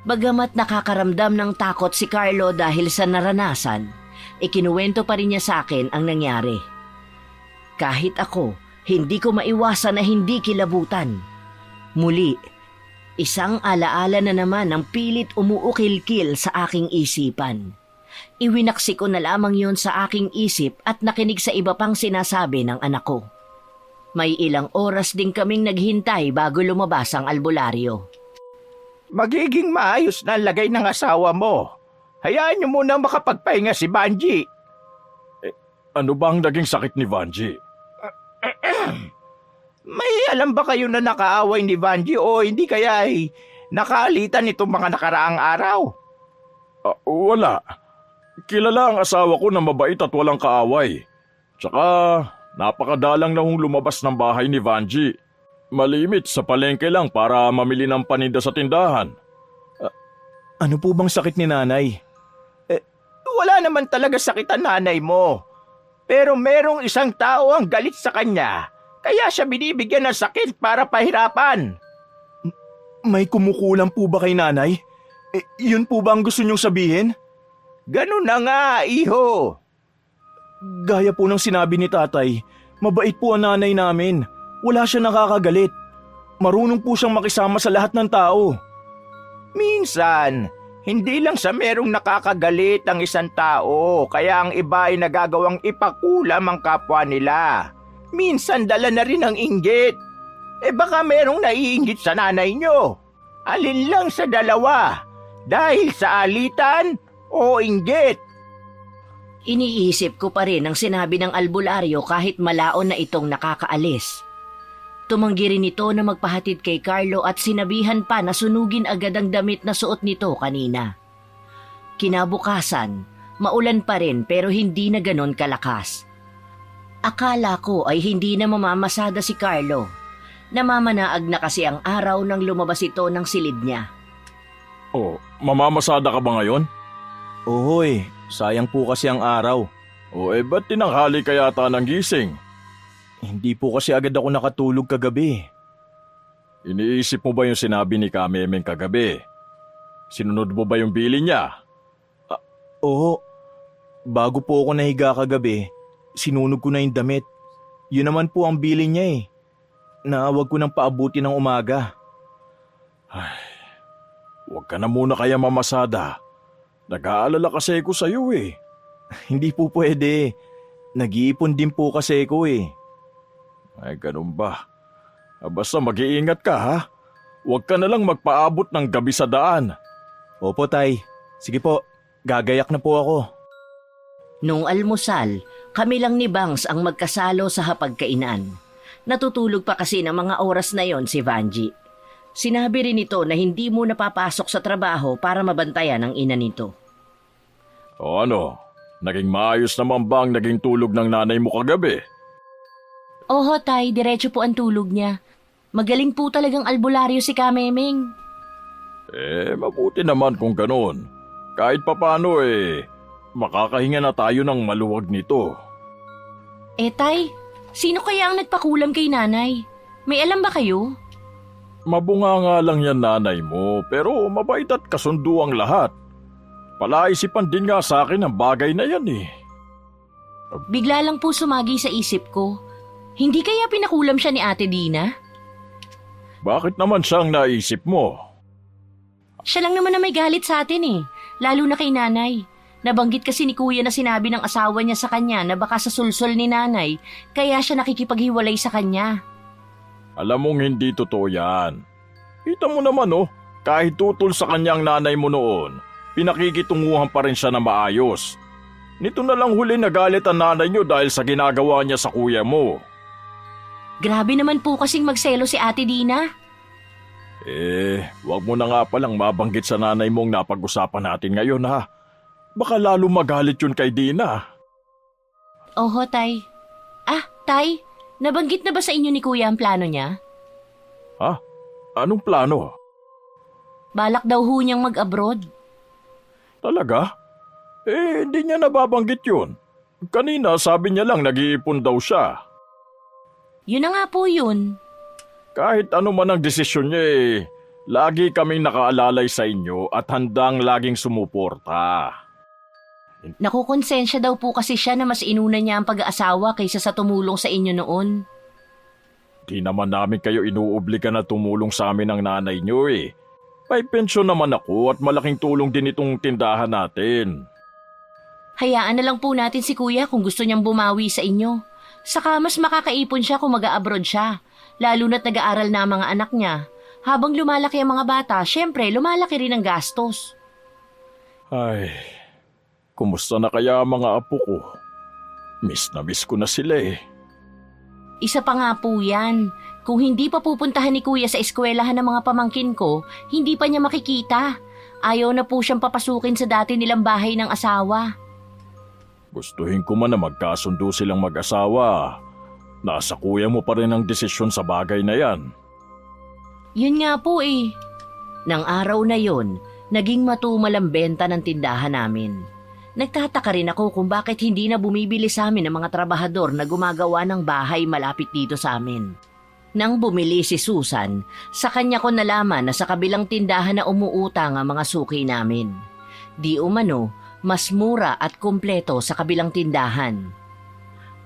Bagamat nakakaramdam ng takot si Carlo dahil sa naranasan, ikinuwento pa rin niya sa akin ang nangyari. Kahit ako, hindi ko maiwasan na hindi kilabutan. Muli, isang alaala na naman ang pilit umuukil-kil sa aking isipan. Iwinaksi ko na lamang yon sa aking isip at nakinig sa iba pang sinasabi ng anak ko. May ilang oras din kaming naghintay bago lumabas ang albularyo. Magiging maayos na ang lagay ng asawa mo. Hayaan niyo muna makapagpahinga si Vanji. Ano ba ang naging sakit ni Vanji? May alam ba kayo na nakaaway ni Vanji o hindi kaya nakaalitan itong mga nakaraang araw? Wala. Kilala ang asawa ko na mabait at walang kaaway. Tsaka napakadalang na hong lumabas ng bahay ni Vanji. Malimit sa palengke lang para mamili ng paninda sa tindahan. Ano po bang sakit ni nanay? Wala naman talaga sakit ang nanay mo. Pero merong isang tao ang galit sa kanya. Kaya siya binibigyan ng sakit para pahirapan. May kumukulang po ba kay nanay? Yun po ba ang gusto niyong sabihin? Ganun na nga, iho. Gaya po ng sinabi ni tatay, mabait po ang nanay namin. Wala siya nakakagalit. Marunong po siyang makisama sa lahat ng tao. Minsan, hindi lang sa merong nakakagalit ang isang tao, kaya ang iba ay nagagawang ipakulam ang kapwa nila. Minsan dala na rin ang inggit. Baka merong naiinggit sa nanay nyo. Alin lang sa dalawa? Dahil sa alitan o inggit? Iniisip ko pa rin ang sinabi ng albularyo kahit malaon na itong nakakaalis. Tumanggi rin ito na magpahatid kay Carlo at sinabihan pa na sunugin agad ang damit na suot nito kanina. Kinabukasan, maulan pa rin pero hindi na ganon kalakas. Akala ko ay hindi na mamamasada si Carlo. Namamanaag na kasi ang araw nang lumabas ito ng silid niya. Oh, mamamasada ka ba ngayon? Ohoy, sayang po kasi ang araw. O ba't tinanghali ka yata ng gising? Hindi po kasi agad ako nakatulog kagabi. Iniisip mo ba yung sinabi ni Kamemeng kagabi? Sinunod mo ba yung bili niya? Oo, bago po ako nahiga kagabi, sinunog ko na yung damit. Yun naman po ang bili niya eh. Naawag ko ng paabuti ng umaga. Huwag ka na muna kaya mamasada. Nag-aalala kasi ako sa'yo eh. Hindi po pwede. Nag-iipon din po kasi ko eh. Ay, ganun ba? Basta mag-iingat ka ha. Huwag ka na lang magpaabot ng gabi sa daan. Opo, Tay. Sige po, gagayak na po ako. Nung almusal, kami lang ni Bangs ang magkasalo sa hapagkainan. Natutulog pa kasi ng mga oras na yon si Vanji. Sinabi rin ito na hindi mo napapasok sa trabaho para mabantayan ang ina nito. O ano, naging maayos naman ba ang naging tulog ng nanay mo kagabi? Oho, Tay, diretso po ang tulog niya. Magaling po talagang albularyo si Kamemeng. Mabuti naman kung ganun. Kahit papano makakahinga na tayo ng maluwag nito. Tay, sino kaya ang nagpakulam kay nanay? May alam ba kayo? Mabunga nga lang yan nanay mo, pero mabait at kasundo ang lahat. Palaisipan din nga sa akin ang bagay na yan eh. Bigla lang po sumagi sa isip ko. Hindi kaya pinakulam siya ni Ate Dina? Bakit naman siyang naisip mo? Siya lang naman na may galit sa atin eh, lalo na kay nanay. Nabanggit kasi ni kuya na sinabi ng asawa niya sa kanya na baka sa sulsol ni nanay, kaya siya nakikipaghiwalay sa kanya. Alam mong hindi totoo yan. Kita mo naman kahit tutol sa kanyang nanay mo noon, pinakikitunguhan pa rin siya na maayos. Nito na lang huli nagalit ang nanay niyo dahil sa ginagawa niya sa kuya mo. Grabe naman po kasing magselo si Ate Dina. Wag mo na nga palang mabanggit sa nanay mong napag-usapan natin ngayon ha. Baka lalo magalit yun kay Dina. Oho, Tay. Tay, nabanggit na ba sa inyo ni kuya ang plano niya? Ha? Anong plano? Balak daw ho niyang mag-abroad. Talaga? Hindi niya nababanggit yun. Kanina sabi niya lang nag-iipon daw siya. Yun na nga po yun. Kahit ano man ang desisyon niya lagi kaming nakaalalay sa inyo at handang laging sumuporta. Nakukonsensya daw po kasi siya na mas inuna niya ang pag-aasawa kaysa sa tumulong sa inyo noon. Di naman namin kayo inuobliga na tumulong sa amin ng nanay niyo May pensyon naman ako at malaking tulong din itong tindahan natin. Hayaan na lang po natin si kuya kung gusto niyang bumawi sa inyo. Saka mas makakaipon siya kung mag-a-abroad siya, lalo na't nag-aaral na ang mga anak niya. Habang lumalaki ang mga bata, syempre lumalaki rin ang gastos. Ay, kumusta na kaya ang mga apo ko? Miss na miss ko na sila Isa pa nga po yan. Kung hindi pa pupuntahan ni kuya sa eskwelahan ng mga pamangkin ko, hindi pa niya makikita. Ayaw na po siyang papasukin sa dati nilang bahay ng asawa. Gustuhin ko man na magkasundo silang mag-asawa. Nasa kuya mo pa rin ang desisyon sa bagay na yan. Yun nga po Nang araw na yon, naging matumal ang benta ng tindahan namin. Nagtataka rin ako kung bakit hindi na bumibili sa amin ang mga trabahador na gumagawa ng bahay malapit dito sa amin. Nang bumili si Susan, sa kanya ko nalaman na sa kabilang tindahan na umuutang ang mga suki namin. Di umano, mas mura at kumpleto sa kabilang tindahan.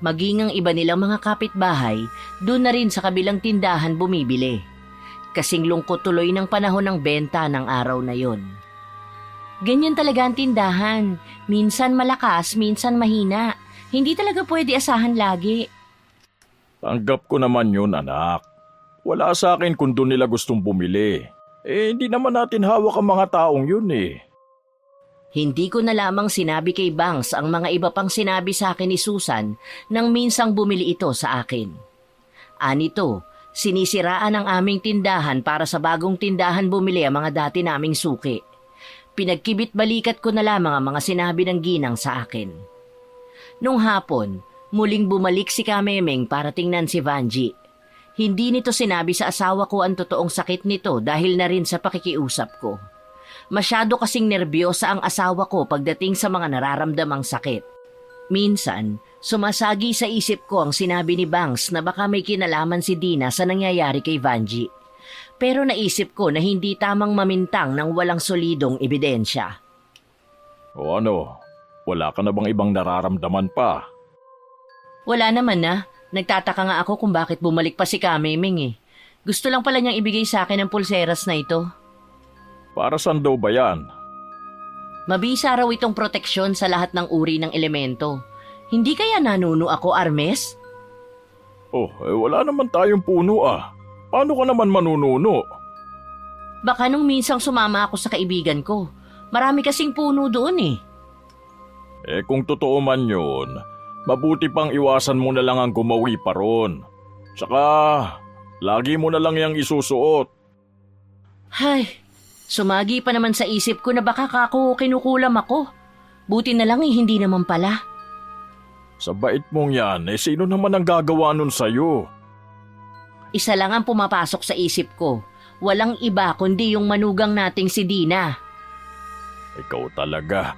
Maging ang iba nilang mga kapitbahay, doon na rin sa kabilang tindahan bumibili. Kasing lungkot tuloy ng panahon ng benta ng araw na yon. Ganyan talaga ang tindahan. Minsan malakas, minsan mahina. Hindi talaga pwede asahan lagi. Tanggap ko naman yun, anak. Wala sa akin kung doon nila gustong bumili. Hindi naman natin hawak ang mga taong yun Hindi ko na lamang sinabi kay Bangs ang mga iba pang sinabi sa akin ni Susan nang minsang bumili ito sa akin. Anito, sinisiraan ang aming tindahan para sa bagong tindahan bumili ang mga dati naming suki. Pinagkibit-balikat ko na lamang ang mga sinabi ng ginang sa akin. Nung hapon, muling bumalik si Kamemeng para tingnan si Vanji. Hindi nito sinabi sa asawa ko ang totoong sakit nito dahil na rin sa pakikiusap ko. Masyado kasing nerbiyosa ang asawa ko pagdating sa mga nararamdamang sakit. Minsan, sumasagi sa isip ko ang sinabi ni Bangs na baka may kinalaman si Dina sa nangyayari kay Vanji. Pero naisip ko na hindi tamang mamintang ng walang solidong ebidensya. O ano, wala ka na bang ibang nararamdaman pa? Wala naman na. Nagtataka nga ako kung bakit bumalik pa si Kamemeng eh. Gusto lang pala niyang ibigay sa akin ang pulseras na ito. Para saan daw ba yan? Mabisa raw itong proteksyon sa lahat ng uri ng elemento. Hindi kaya nanuno ako, Armes? Oh, wala naman tayong puno ah. Paano ka naman manununo? Baka nung minsang sumama ako sa kaibigan ko. Marami kasing puno doon eh. Kung totoo man yun, mabuti pang iwasan mo na lang ang gumawi pa ron. Tsaka, lagi mo na lang yang isusuot. Hay, sumagi pa naman sa isip ko na baka kako kinukulam ako. Buti na lang hindi naman pala. Sa bait mong yan, sino naman ang gagawa nun sa'yo? Isa lang ang pumapasok sa isip ko. Walang iba kundi yung manugang nating si Dina. Ikaw talaga,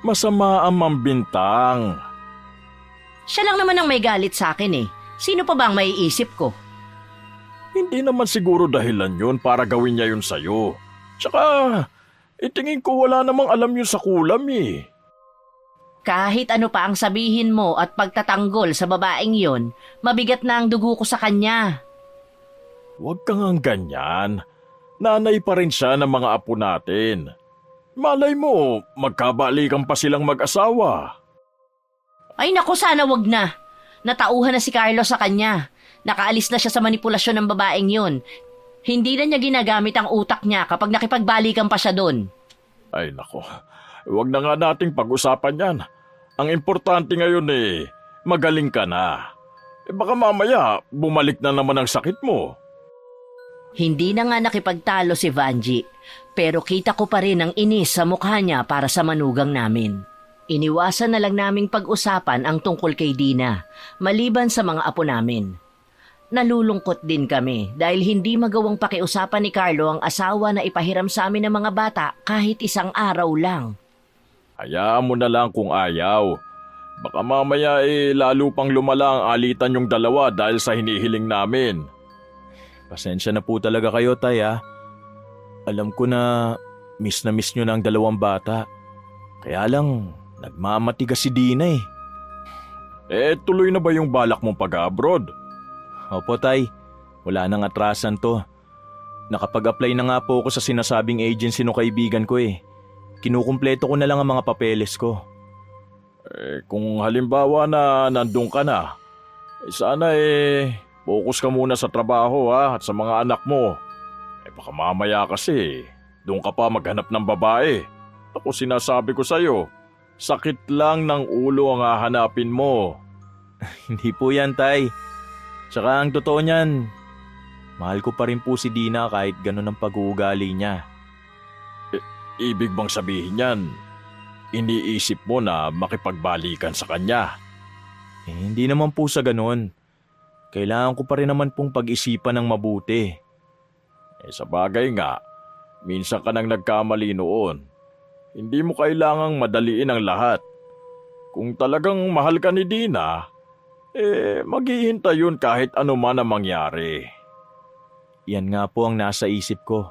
masama ang mambintang. Siya lang naman ang may galit sa akin eh. Sino pa ba ang maiisip ko? Hindi naman siguro dahilan yun para gawin niya yun sa'yo. Tsaka, tingin ko wala namang alam yun sa kulam eh. Kahit ano pa ang sabihin mo at pagtatanggol sa babaeng yon, mabigat na ang dugo ko sa kanya. Huwag kang ang ganyan. Nanay pa rin siya ng mga apo natin. Malay mo, magkabalikan pa silang mag-asawa. Ay naku, sana wag na. Natauhan na si Carlos sa kanya. Nakaalis na siya sa manipulasyon ng babaeng yon. Hindi na niya ginagamit ang utak niya kapag nakipagbalikan pa siya doon. Ay nako, huwag na nga nating pag-usapan yan. Ang importante ngayon magaling ka na. Baka mamaya bumalik na naman ang sakit mo. Hindi na nga nakipagtalo si Vanji, pero kita ko pa rin ang inis sa mukha niya para sa manugang namin. Iniwasan na lang naming pag-usapan ang tungkol kay Dina, maliban sa mga apo namin. Nalulungkot din kami dahil hindi magawang pakiusapan ni Carlo ang asawa na ipahiram sa amin ng mga bata kahit isang araw lang. Hayaan mo na lang kung ayaw. Baka mamaya lalo pang lumala ang alitan yung dalawa dahil sa hinihiling namin. Pasensya na po talaga kayo, Tay ah. Alam ko na miss nyo na ang dalawang bata. Kaya lang, nagmamatigas si Dina eh. Tuloy na ba yung balak mong pag-abroad? Opo, Tay. Wala nang atrasan to. Nakapag-apply na nga po ako sa sinasabing agency ng kaibigan ko eh. Kinukumpleto ko na lang ang mga papeles ko. Kung halimbawa na nandun ka na, sana focus ka muna sa trabaho at sa mga anak mo. Baka mamaya kasi, doon ka pa maghanap ng babae. Ako sinasabi ko sa'yo, sakit lang ng ulo ang hahanapin mo. Hindi po yan, Tay. Tsaka ang totoo niyan, mahal ko pa rin po si Dina kahit ganun ang pag-uugali niya. Ibig bang sabihin yan, iniisip mo na makipagbalikan sa kanya? Hindi naman po sa ganun. Kailangan ko pa rin naman pong pag-isipan ng mabuti. Sa bagay nga, minsan ka nang nagkamali noon. Hindi mo kailangang madaliin ang lahat. Kung talagang mahal ka ni Dina, maghihintay yun kahit ano man ang mangyari. Yan nga po ang nasa isip ko.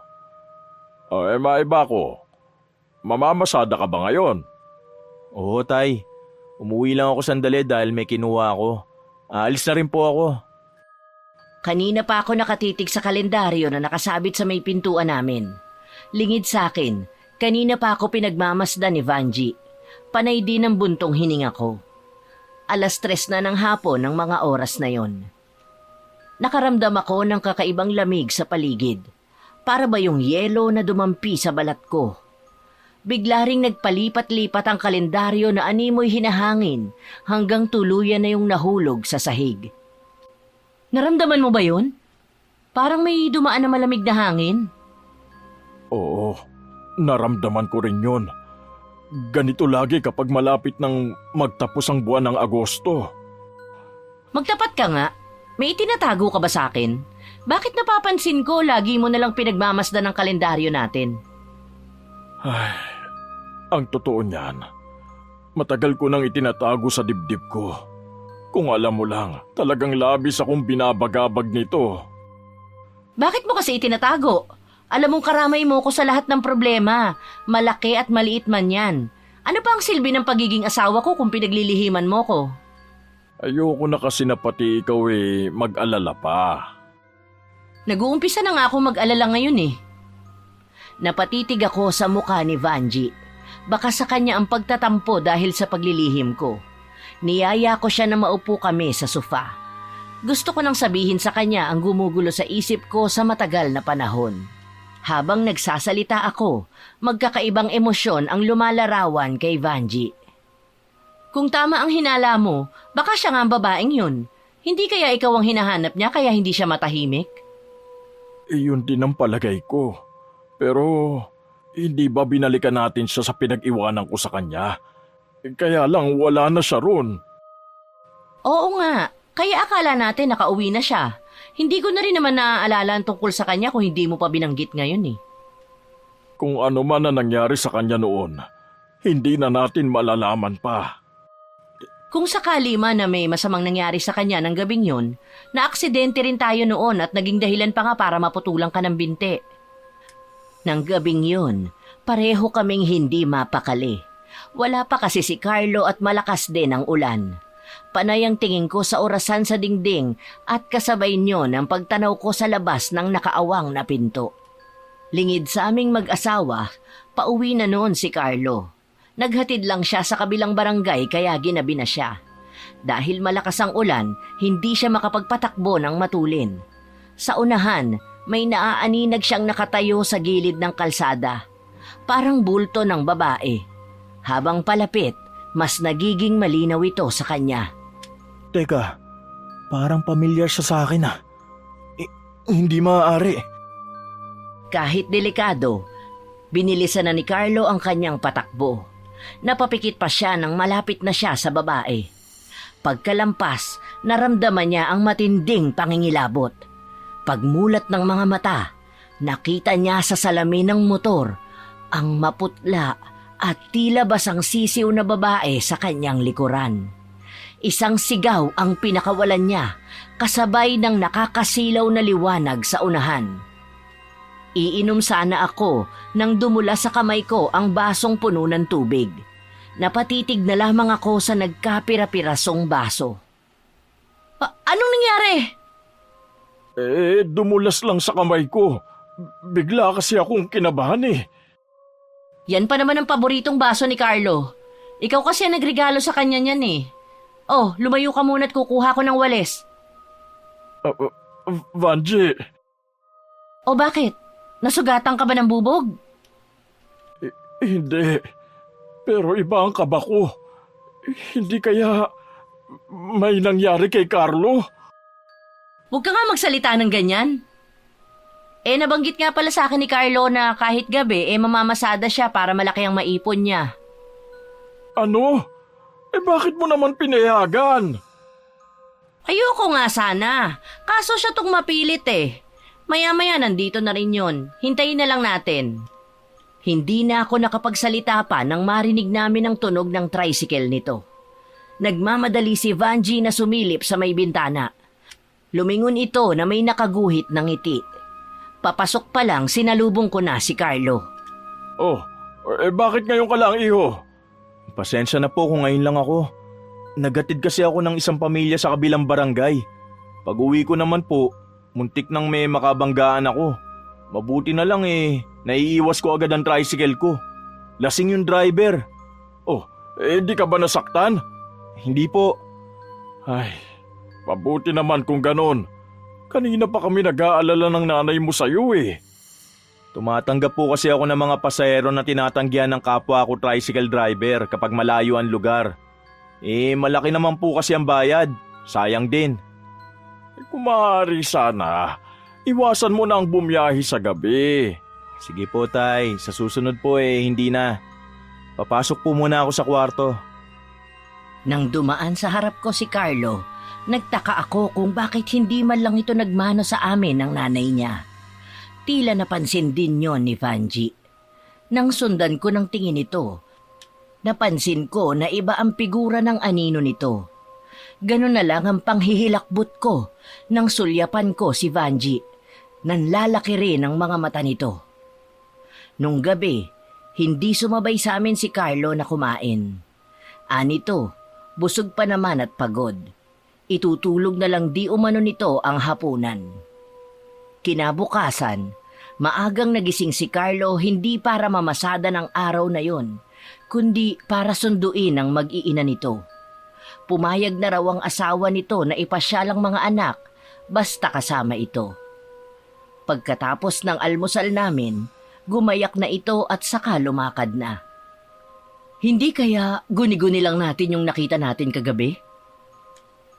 Maiba ko. Mamamasada ka ba ngayon? Oo, Tay. Umuwi lang ako sandali dahil may kinuha ako. Aalis na rin po ako. Kanina pa ako nakatitig sa kalendaryo na nakasabit sa may pintuan namin. Lingid sa akin, kanina pa ako pinagmamasdan ni Vanji. Panay din ang buntong hininga ko. 3:00 na ng hapon ng mga oras na yon. Nakaramdam ako ng kakaibang lamig sa paligid. Para ba yung yelo na dumampi sa balat ko? bigla ring nagpalipat-lipat ang kalendaryo na animoy hinahangin hanggang tuluyan na yung nahulog sa sahig. Naramdaman mo ba yun? Parang may dumaan na malamig na hangin. Oo, naramdaman ko rin yun. Ganito lagi kapag malapit ng magtapos ang buwan ng Agosto. Magtapat ka nga. May itinatago ka ba sa akin? Bakit napapansin ko lagi mo nalang pinagmamasdan ng kalendaryo natin? Ay, ang totoo niyan, matagal ko nang itinatago sa dibdib ko. Kung alam mo lang, talagang labis akong binabagabag nito. Bakit mo kasi itinatago? Alam mong karamay mo ko sa lahat ng problema. Malaki at maliit man yan. Ano pa ang silbi ng pagiging asawa ko kung pinaglilihiman mo ko? Ayoko na kasi na pati ikaw mag-alala pa. Nag-uumpisa na nga ako mag-alala ngayon eh. Napatitig ako sa mukha ni Vanji. Baka sa kanya ang pagtatampo dahil sa paglilihim ko. Niyaya ko siya na maupo kami sa sofa. Gusto ko nang sabihin sa kanya ang gumugulo sa isip ko sa matagal na panahon. Habang nagsasalita ako, magkakaibang emosyon ang lumalarawan kay Vanji. Kung tama ang hinala mo, baka siya nga ang babaeng yun. Hindi kaya ikaw ang hinahanap niya kaya hindi siya matahimik? Iyon din ang palagay ko. Pero hindi ba binalikan natin siya sa pinag-iwanan ko sa kanya? Kaya lang wala na siya ron. Oo nga, kaya akala natin nakauwi na siya. Hindi ko na rin naman naaalala ang tungkol sa kanya kung hindi mo pa binanggit ngayon eh. Kung ano man na nangyari sa kanya noon, hindi na natin malalaman pa. Kung sakali man na may masamang nangyari sa kanya ng gabing yun, na-aksidente rin tayo noon at naging dahilan pa nga para maputulang ka ng binti. Nang gabing yun, pareho kaming hindi mapakali. Wala pa kasi si Carlo at malakas din ang ulan. Panay ang tingin ko sa orasan sa dingding at kasabay nyo ng pagtanaw ko sa labas ng nakaawang na pinto. Lingid sa aming mag-asawa, pauwi na noon si Carlo. Naghatid lang siya sa kabilang barangay kaya ginabi na siya. Dahil malakas ang ulan, hindi siya makapagpatakbo ng matulin. Sa unahan, may naaaninag siyang nakatayo sa gilid ng kalsada. Parang bulto ng babae. Habang palapit, mas nagiging malinaw ito sa kanya. Teka, parang pamilyar siya sa akin hindi maaari. Kahit delikado, binilisan na ni Carlo ang kanyang patakbo. Napapikit pa siya nang malapit na siya sa babae. Pagkalampas, naramdaman niya ang matinding pangingilabot. Pagmulat ng mga mata, nakita niya sa salamin ng motor ang maputla at tila basang sisiw na babae sa kanyang likuran. Isang sigaw ang pinakawalan niya, kasabay ng nakakasilaw na liwanag sa unahan. Iinom sana ako nang dumula sa kamay ko ang basong puno ng tubig. Napatitig na lamang ako sa nagkapira-pirasong baso. Anong nangyari? Dumulas lang sa kamay ko. Bigla kasi akong kinabahan eh. Yan pa naman ang paboritong baso ni Carlo. Ikaw kasi ang nagregalo sa kanya niyan eh. Oh, lumayo ka muna at kukuha ko ng walis. Vanji, O bakit? Nasugatan ka ba ng bubog? hindi. Pero iba ang kaba ko. Hindi kaya may nangyari kay Carlo? Huwag ka nga magsalita ng ganyan. Nabanggit nga pala sa akin ni Carlo na kahit gabi, mamamasada siya para malaki ang maipon niya. Ano? Bakit mo naman pinayagan? Ayoko nga sana. Kaso siya tong mapilit eh. Maya-maya nandito na rin yun. Hintayin na lang natin. Hindi na ako nakapagsalita pa nang marinig namin ang tunog ng tricycle nito. Nagmamadali si Vanji na sumilip sa may bintana. Lumingon ito na may nakaguhit ng ngiti. Papasok pa lang sinalubong ko na si Carlo. Oh, bakit ngayon ka lang, iho? Pasensya na po kung ngayon lang ako. Naghatid kasi ako ng isang pamilya sa kabilang barangay. Pag uwi ko naman po, muntik nang may makabanggaan ako. Mabuti na lang naiiwas ko agad ang tricycle ko. Lasing yung driver. Oh, di ka ba nasaktan? Hindi po. Ay, mabuti naman kung ganon. Kanina pa kami nag-aalala ng nanay mo sa'yo eh. Tumatanggap po kasi ako ng mga pasahero na tinatanggihan ng kapwa ko tricycle driver kapag malayo ang lugar. Malaki naman po kasi ang bayad. Sayang din. Kung maaari sana, iwasan mo na ang bumiyahe sa gabi. Sige po tay, sa susunod po hindi na. Papasok po muna ako sa kwarto. Nang dumaan sa harap ko si Carlo, nagtaka ako kung bakit hindi man lang ito nagmano sa amin ng nanay niya. Tila napansin din yon ni Vanji. Nang sundan ko ng tingin ito, napansin ko na iba ang figura ng anino nito. Ganun na lang ang panghihilakbot ko nang sulyapan ko si Vanji. Nanlalaki rin ang mga mata nito. Nung gabi, hindi sumabay sa amin si Carlo na kumain. Anito, busog pa naman at pagod. Itutulog na lang di umano nito ang hapunan. Kinabukasan, maagang nagising si Carlo hindi para mamasada ng araw na yon, kundi para sunduin ang mag-iina nito. Pumayag na raw ang asawa nito na ipasyalang mga anak basta kasama ito. Pagkatapos ng almusal namin, gumayak na ito at saka lumakad na. Hindi kaya guni-guni lang natin yung nakita natin kagabi?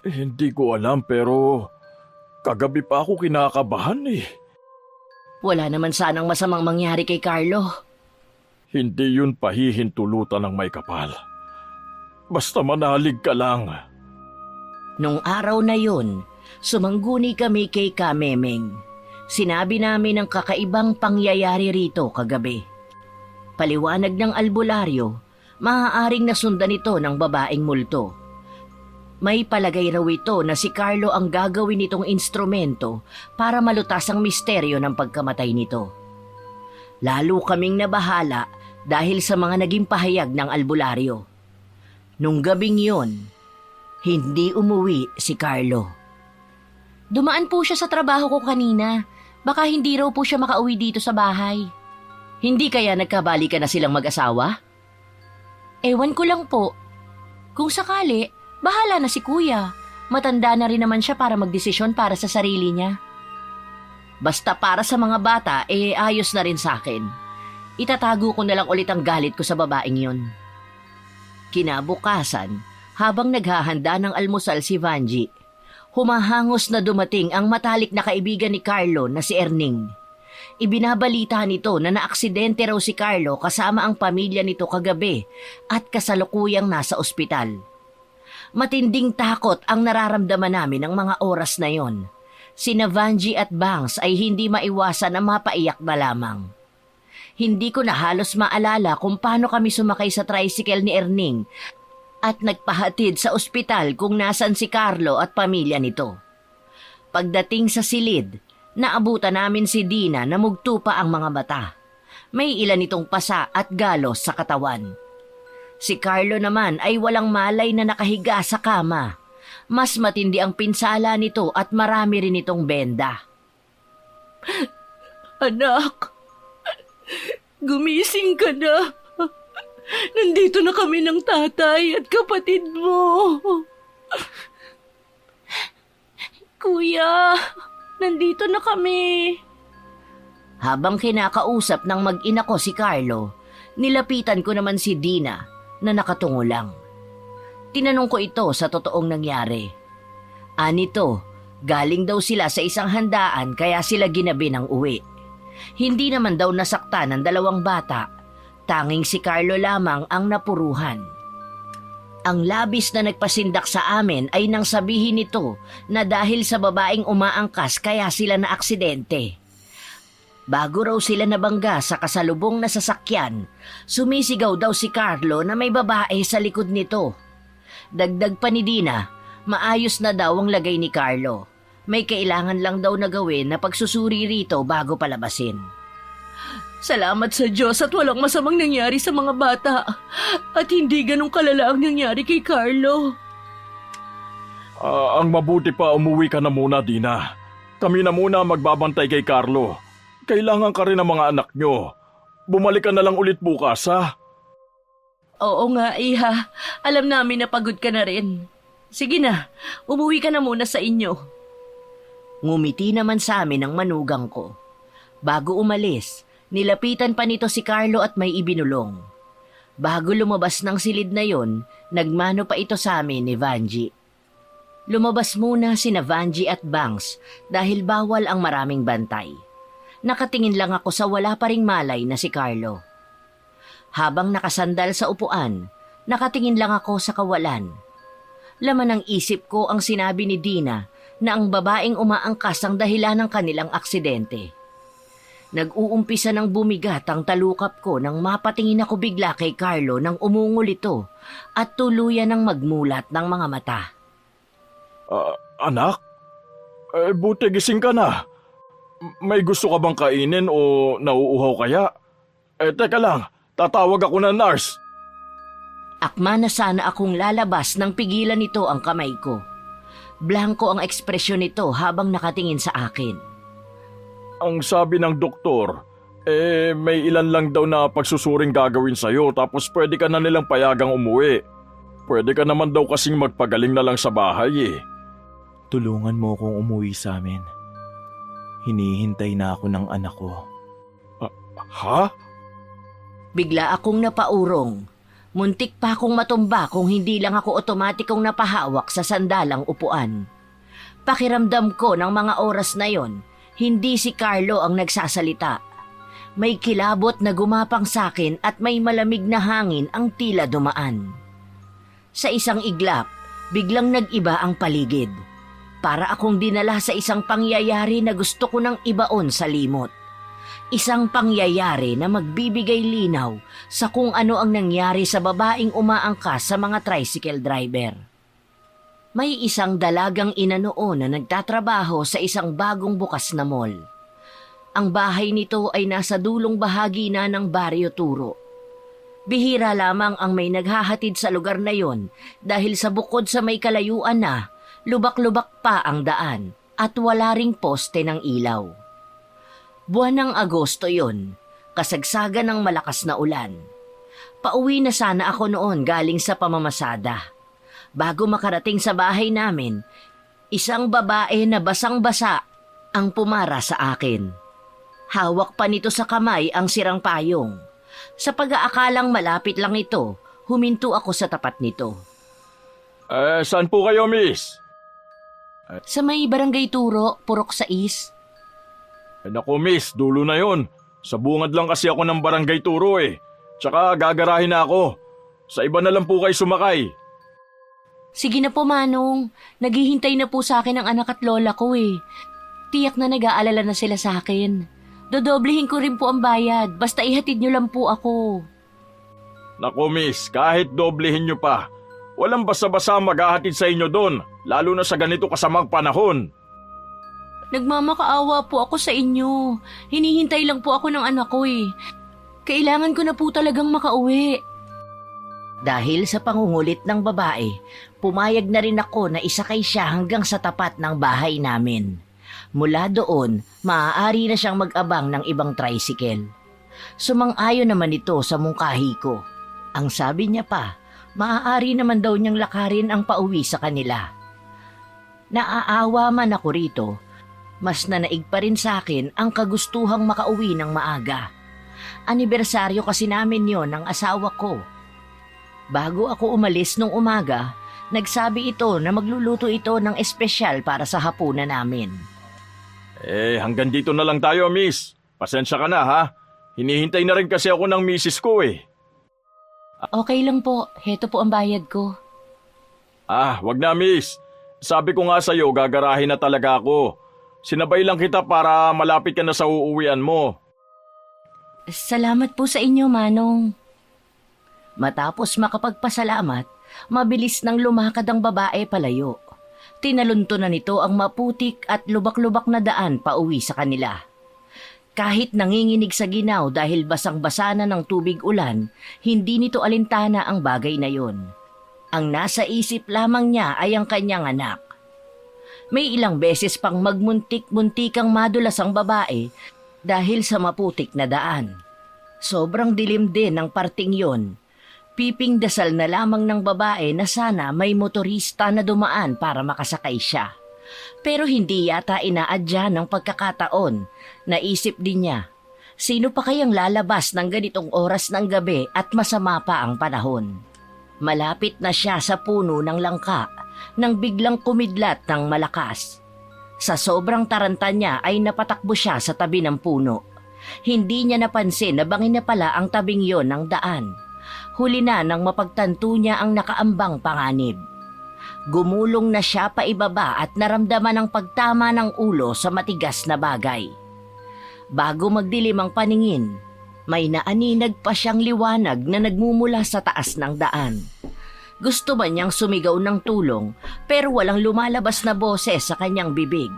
Hindi ko alam pero kagabi pa ako kinakabahan Wala naman sanang masamang mangyari kay Carlo. Hindi yun pahihintulutan ng may kapal. Basta manalig ka lang. Nung araw na yun, sumangguni kami kay Kamemeng. Sinabi namin ang kakaibang pangyayari rito kagabi. Paliwanag ng albularyo, maaaring nasundan ito ng babaeng multo. May palagay raw ito na si Carlo ang gagawin nitong instrumento para malutas ang misteryo ng pagkamatay nito. Lalo kaming nabahala dahil sa mga naging pahayag ng albularyo. Nung gabing yun, hindi umuwi si Carlo. Dumaan po siya sa trabaho ko kanina. Baka hindi raw po siya makauwi dito sa bahay. Hindi kaya nagkabalikan na silang mag-asawa? Ewan ko lang po. Kung sakali, bahala na si kuya. Matanda na rin naman siya para magdesisyon para sa sarili niya. Basta para sa mga bata, ayos na rin sa akin. Itatago ko na lang ulit ang galit ko sa babaeng yun. Kinabukasan, habang naghahanda ng almusal si Vanji, humahangos na dumating ang matalik na kaibigan ni Carlo na si Erning. Ibinabalita nito na naaksidente raw si Carlo kasama ang pamilya nito kagabi at kasalukuyang nasa ospital. Matinding takot ang nararamdaman namin ng mga oras na yon. Sina Vanji at Bangs ay hindi maiwasan na mapaiyak na lamang. Hindi ko na halos maalala kung paano kami sumakay sa tricycle ni Erning at nagpahatid sa ospital kung nasan si Carlo at pamilya nito. Pagdating sa silid, naabutan namin si Dina na mugto pa ang mga mata. May ilan itong pasa at galos sa katawan. Si Carlo naman ay walang malay na nakahiga sa kama. Mas matindi ang pinsala nito at marami rin itong benda. Anak, gumising ka na. Nandito na kami ng tatay at kapatid mo. Kuya, nandito na kami. Habang kinakausap ng mag-ina ko si Carlo, nilapitan ko naman si Dina na nakatungo lang. Tinanong ko ito sa totoong nangyari. Anito, galing daw sila sa isang handaan kaya sila ginabi ng uwi. Hindi naman daw nasaktan ng dalawang bata. Tanging si Carlo lamang ang napuruhan. Ang labis na nagpasindak sa amin ay nang sabihin nito na dahil sa babaeng umaangkas kaya sila na aksidente. Bago raw sila nabangga sa kasalubong na sasakyan, sumisigaw daw si Carlo na may babae sa likod nito. Dagdag pa ni Dina, maayos na daw ang lagay ni Carlo. May kailangan lang daw na gawin na pagsusuri rito bago palabasin. Salamat sa Diyos at walang masamang nangyari sa mga bata. At hindi ganong kalala ang nangyari kay Carlo. Ang mabuti pa umuwi ka na muna, Dina. Kami na muna magbabantay kay Carlo. Kailangan ka rin ng mga anak nyo. Bumalik ka na lang ulit bukas, ha? Oo nga, iha. Alam namin na pagod ka na rin. Sige na, umuwi ka na muna sa inyo. Ngumiti naman sa amin ang manugang ko. Bago umalis, Nilapitan pa nito si Carlo at may ibinulong. Bago lumabas ng silid na yon, nagmano pa ito sa amin ni Vanji. Lumabas muna sina Vanji at Bangs dahil bawal ang maraming bantay. Nakatingin lang ako sa wala pa ring malay na si Carlo. Habang nakasandal sa upuan, nakatingin lang ako sa kawalan. Laman ng isip ko ang sinabi ni Dina na ang babaeng umaangkas ang dahilan ng kanilang aksidente. Nag-uumpisa ng bumigat ang talukap ko nang mapatingin ako bigla kay Carlo nang umungol ito at tuluyan ng magmulat ng mga mata. Anak? Buti gising ka na. May gusto ka bang kainin o nauuhaw kaya? Teka lang, tatawag ako ng nurse. Akma na sana akong lalabas nang pigilan nito ang kamay ko. Blanko ang ekspresyon nito habang nakatingin sa akin. Ang sabi ng doktor, may ilan lang daw na pagsusuring gagawin sa'yo tapos pwede ka na nilang payagang umuwi. Pwede ka naman daw kasing magpagaling na lang sa bahay eh. Tulungan mo akong umuwi sa amin. Hinihintay na ako ng anak ko. Ha? Bigla akong napaurong. Muntik pa akong matumba kung hindi lang ako otomatikong napahawak sa sandalang upuan. Pakiramdam ko ng mga oras na yon, hindi si Carlo ang nagsasalita. May kilabot na gumapang sa akin at may malamig na hangin ang tila dumaan. Sa isang iglap, biglang nag-iba ang paligid. Para akong dinala sa isang pangyayari na gusto ko nang ibaon sa limot. Isang pangyayari na magbibigay linaw sa kung ano ang nangyari sa babaeng umaangkas sa mga tricycle driver. May isang dalagang ina noon na nagtatrabaho sa isang bagong bukas na mall. Ang bahay nito ay nasa dulong bahagi na ng Baryo Turo. Bihira lamang ang may naghahatid sa lugar na yon dahil sa bukod sa may kalayuan na, lubak-lubak pa ang daan at wala ring poste ng ilaw. Buwan ng Agosto yon, kasagsagan ng malakas na ulan. Pauwi na sana ako noon galing sa pamamasada. Bago makarating sa bahay namin, isang babae na basang-basa ang pumara sa akin. Hawak pa nito sa kamay ang sirang payong. Sa pag-aakalang malapit lang ito, huminto ako sa tapat nito. Saan po kayo, miss? Sa may barangay Turo, Purok 6. Naku, miss, dulo na yon. Sa bungad lang kasi ako ng barangay Turo eh. Tsaka gagarahin na ako. Sa iba na lang po kayo sumakay. Sige na po, Manong. Naghihintay na po sa akin ang anak at lola ko eh. Tiyak na nag-aalala na sila sa akin. Dodoblehin ko rin po ang bayad. Basta ihatid nyo lang po ako. Naku, miss, kahit doblehin nyo pa. Walang basa-basa maghahatid sa inyo doon. Lalo na sa ganito kasamang panahon. Nagmamakaawa po ako sa inyo. Hinihintay lang po ako ng anak ko eh. Kailangan ko na po talagang makauwi. Dahil sa pangungulit ng babae, pumayag na rin ako na isakay siya hanggang sa tapat ng bahay namin. Mula doon, maaari na siyang mag-abang ng ibang tricycle. Sumang-ayon naman ito sa mungkahi ko. Ang sabi niya pa, maaari naman daw niyang lakarin ang pauwi sa kanila. Naaawa man ako rito, mas nanaig pa rin sa akin ang kagustuhang makauwi ng maaga. Anibersaryo kasi namin yon ng asawa ko. Bago ako umalis nung umaga, nagsabi ito na magluluto ito ng espesyal para sa hapunan namin. Hanggang dito na lang tayo, miss. Pasensya ka na, ha? Hinihintay na rin kasi ako ng misis ko eh. Okay lang po, heto po ang bayad ko. Wag na, miss. Sabi ko nga sa'yo, gagarahin na talaga ako. Sinabay lang kita para malapit ka na sa uuwian mo. Salamat po sa inyo, Manong. Matapos makapagpasalamat, mabilis nang lumakad ang babae palayo. Tinalunto na nito ang maputik at lubak-lubak na daan pauwi sa kanila. Kahit nanginginig sa ginaw dahil basang-basa na ng tubig ulan, hindi nito alintana ang bagay na yon. Ang nasa isip lamang niya ay ang kanyang anak. May ilang beses pang magmuntik-muntikang madulas ang babae dahil sa maputik na daan. Sobrang dilim din ng parting yon. Piping dasal na lamang ng babae na sana may motorista na dumaan para makasakay siya. Pero hindi yata inaadya ng pagkakataon. Naisip din niya, Sino pa kayang lalabas ng ganitong oras ng gabi at masama pa ang panahon? Malapit na siya sa puno ng langka nang biglang kumidlat ng malakas. Sa sobrang taranta niya ay napatakbo siya sa tabi ng puno. Hindi niya napansin na bangin na pala ang tabing yon ng daan. Huli na nang mapagtanto niya ang nakaambang panganib. Gumulong na siya pa ibaba at naramdaman ang pagtama ng ulo sa matigas na bagay. Bago magdilim ang paningin, may naaninag pa siyang liwanag na nagmumula sa taas ng daan. Gusto man niyang sumigaw ng tulong pero walang lumalabas na boses sa kanyang bibig.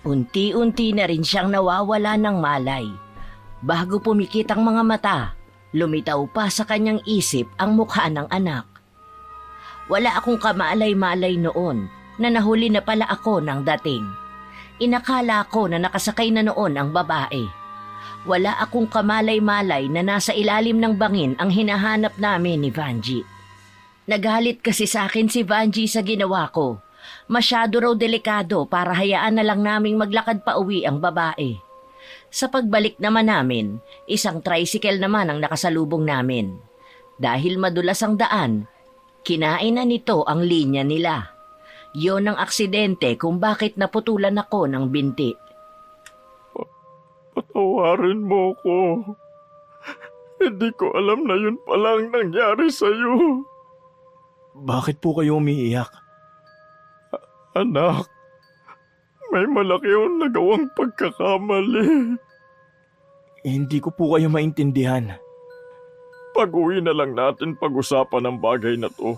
Unti-unti na rin siyang nawawala ng malay. Bago pumikit ang mga mata, lumitaw pa sa kanyang isip ang mukha ng anak. Wala akong kamalay-malay noon na nahuli na pala ako ng dating. Inakala ko na nakasakay na noon ang babae. Wala akong kamalay-malay na nasa ilalim ng bangin ang hinahanap namin ni Vanji. Nagalit kasi sa akin si Vanji sa ginawa ko. Masyado raw delikado para hayaan na lang naming maglakad pa uwi ang babae. Sa pagbalik naman namin, isang tricycle naman ang nakasalubong namin. Dahil madulas ang daan, kinain na nito ang linya nila. Yon ang aksidente kung bakit naputulan ako ng binti. Patawarin mo ko. Hindi ko alam na yun palang nangyari sa'yo. Bakit po kayo umiiyak? Anak, may malaki akong nagawang pagkakamali. Hindi ko po kayo maintindihan. Pag-uwi na lang natin pag-usapan ang bagay na to.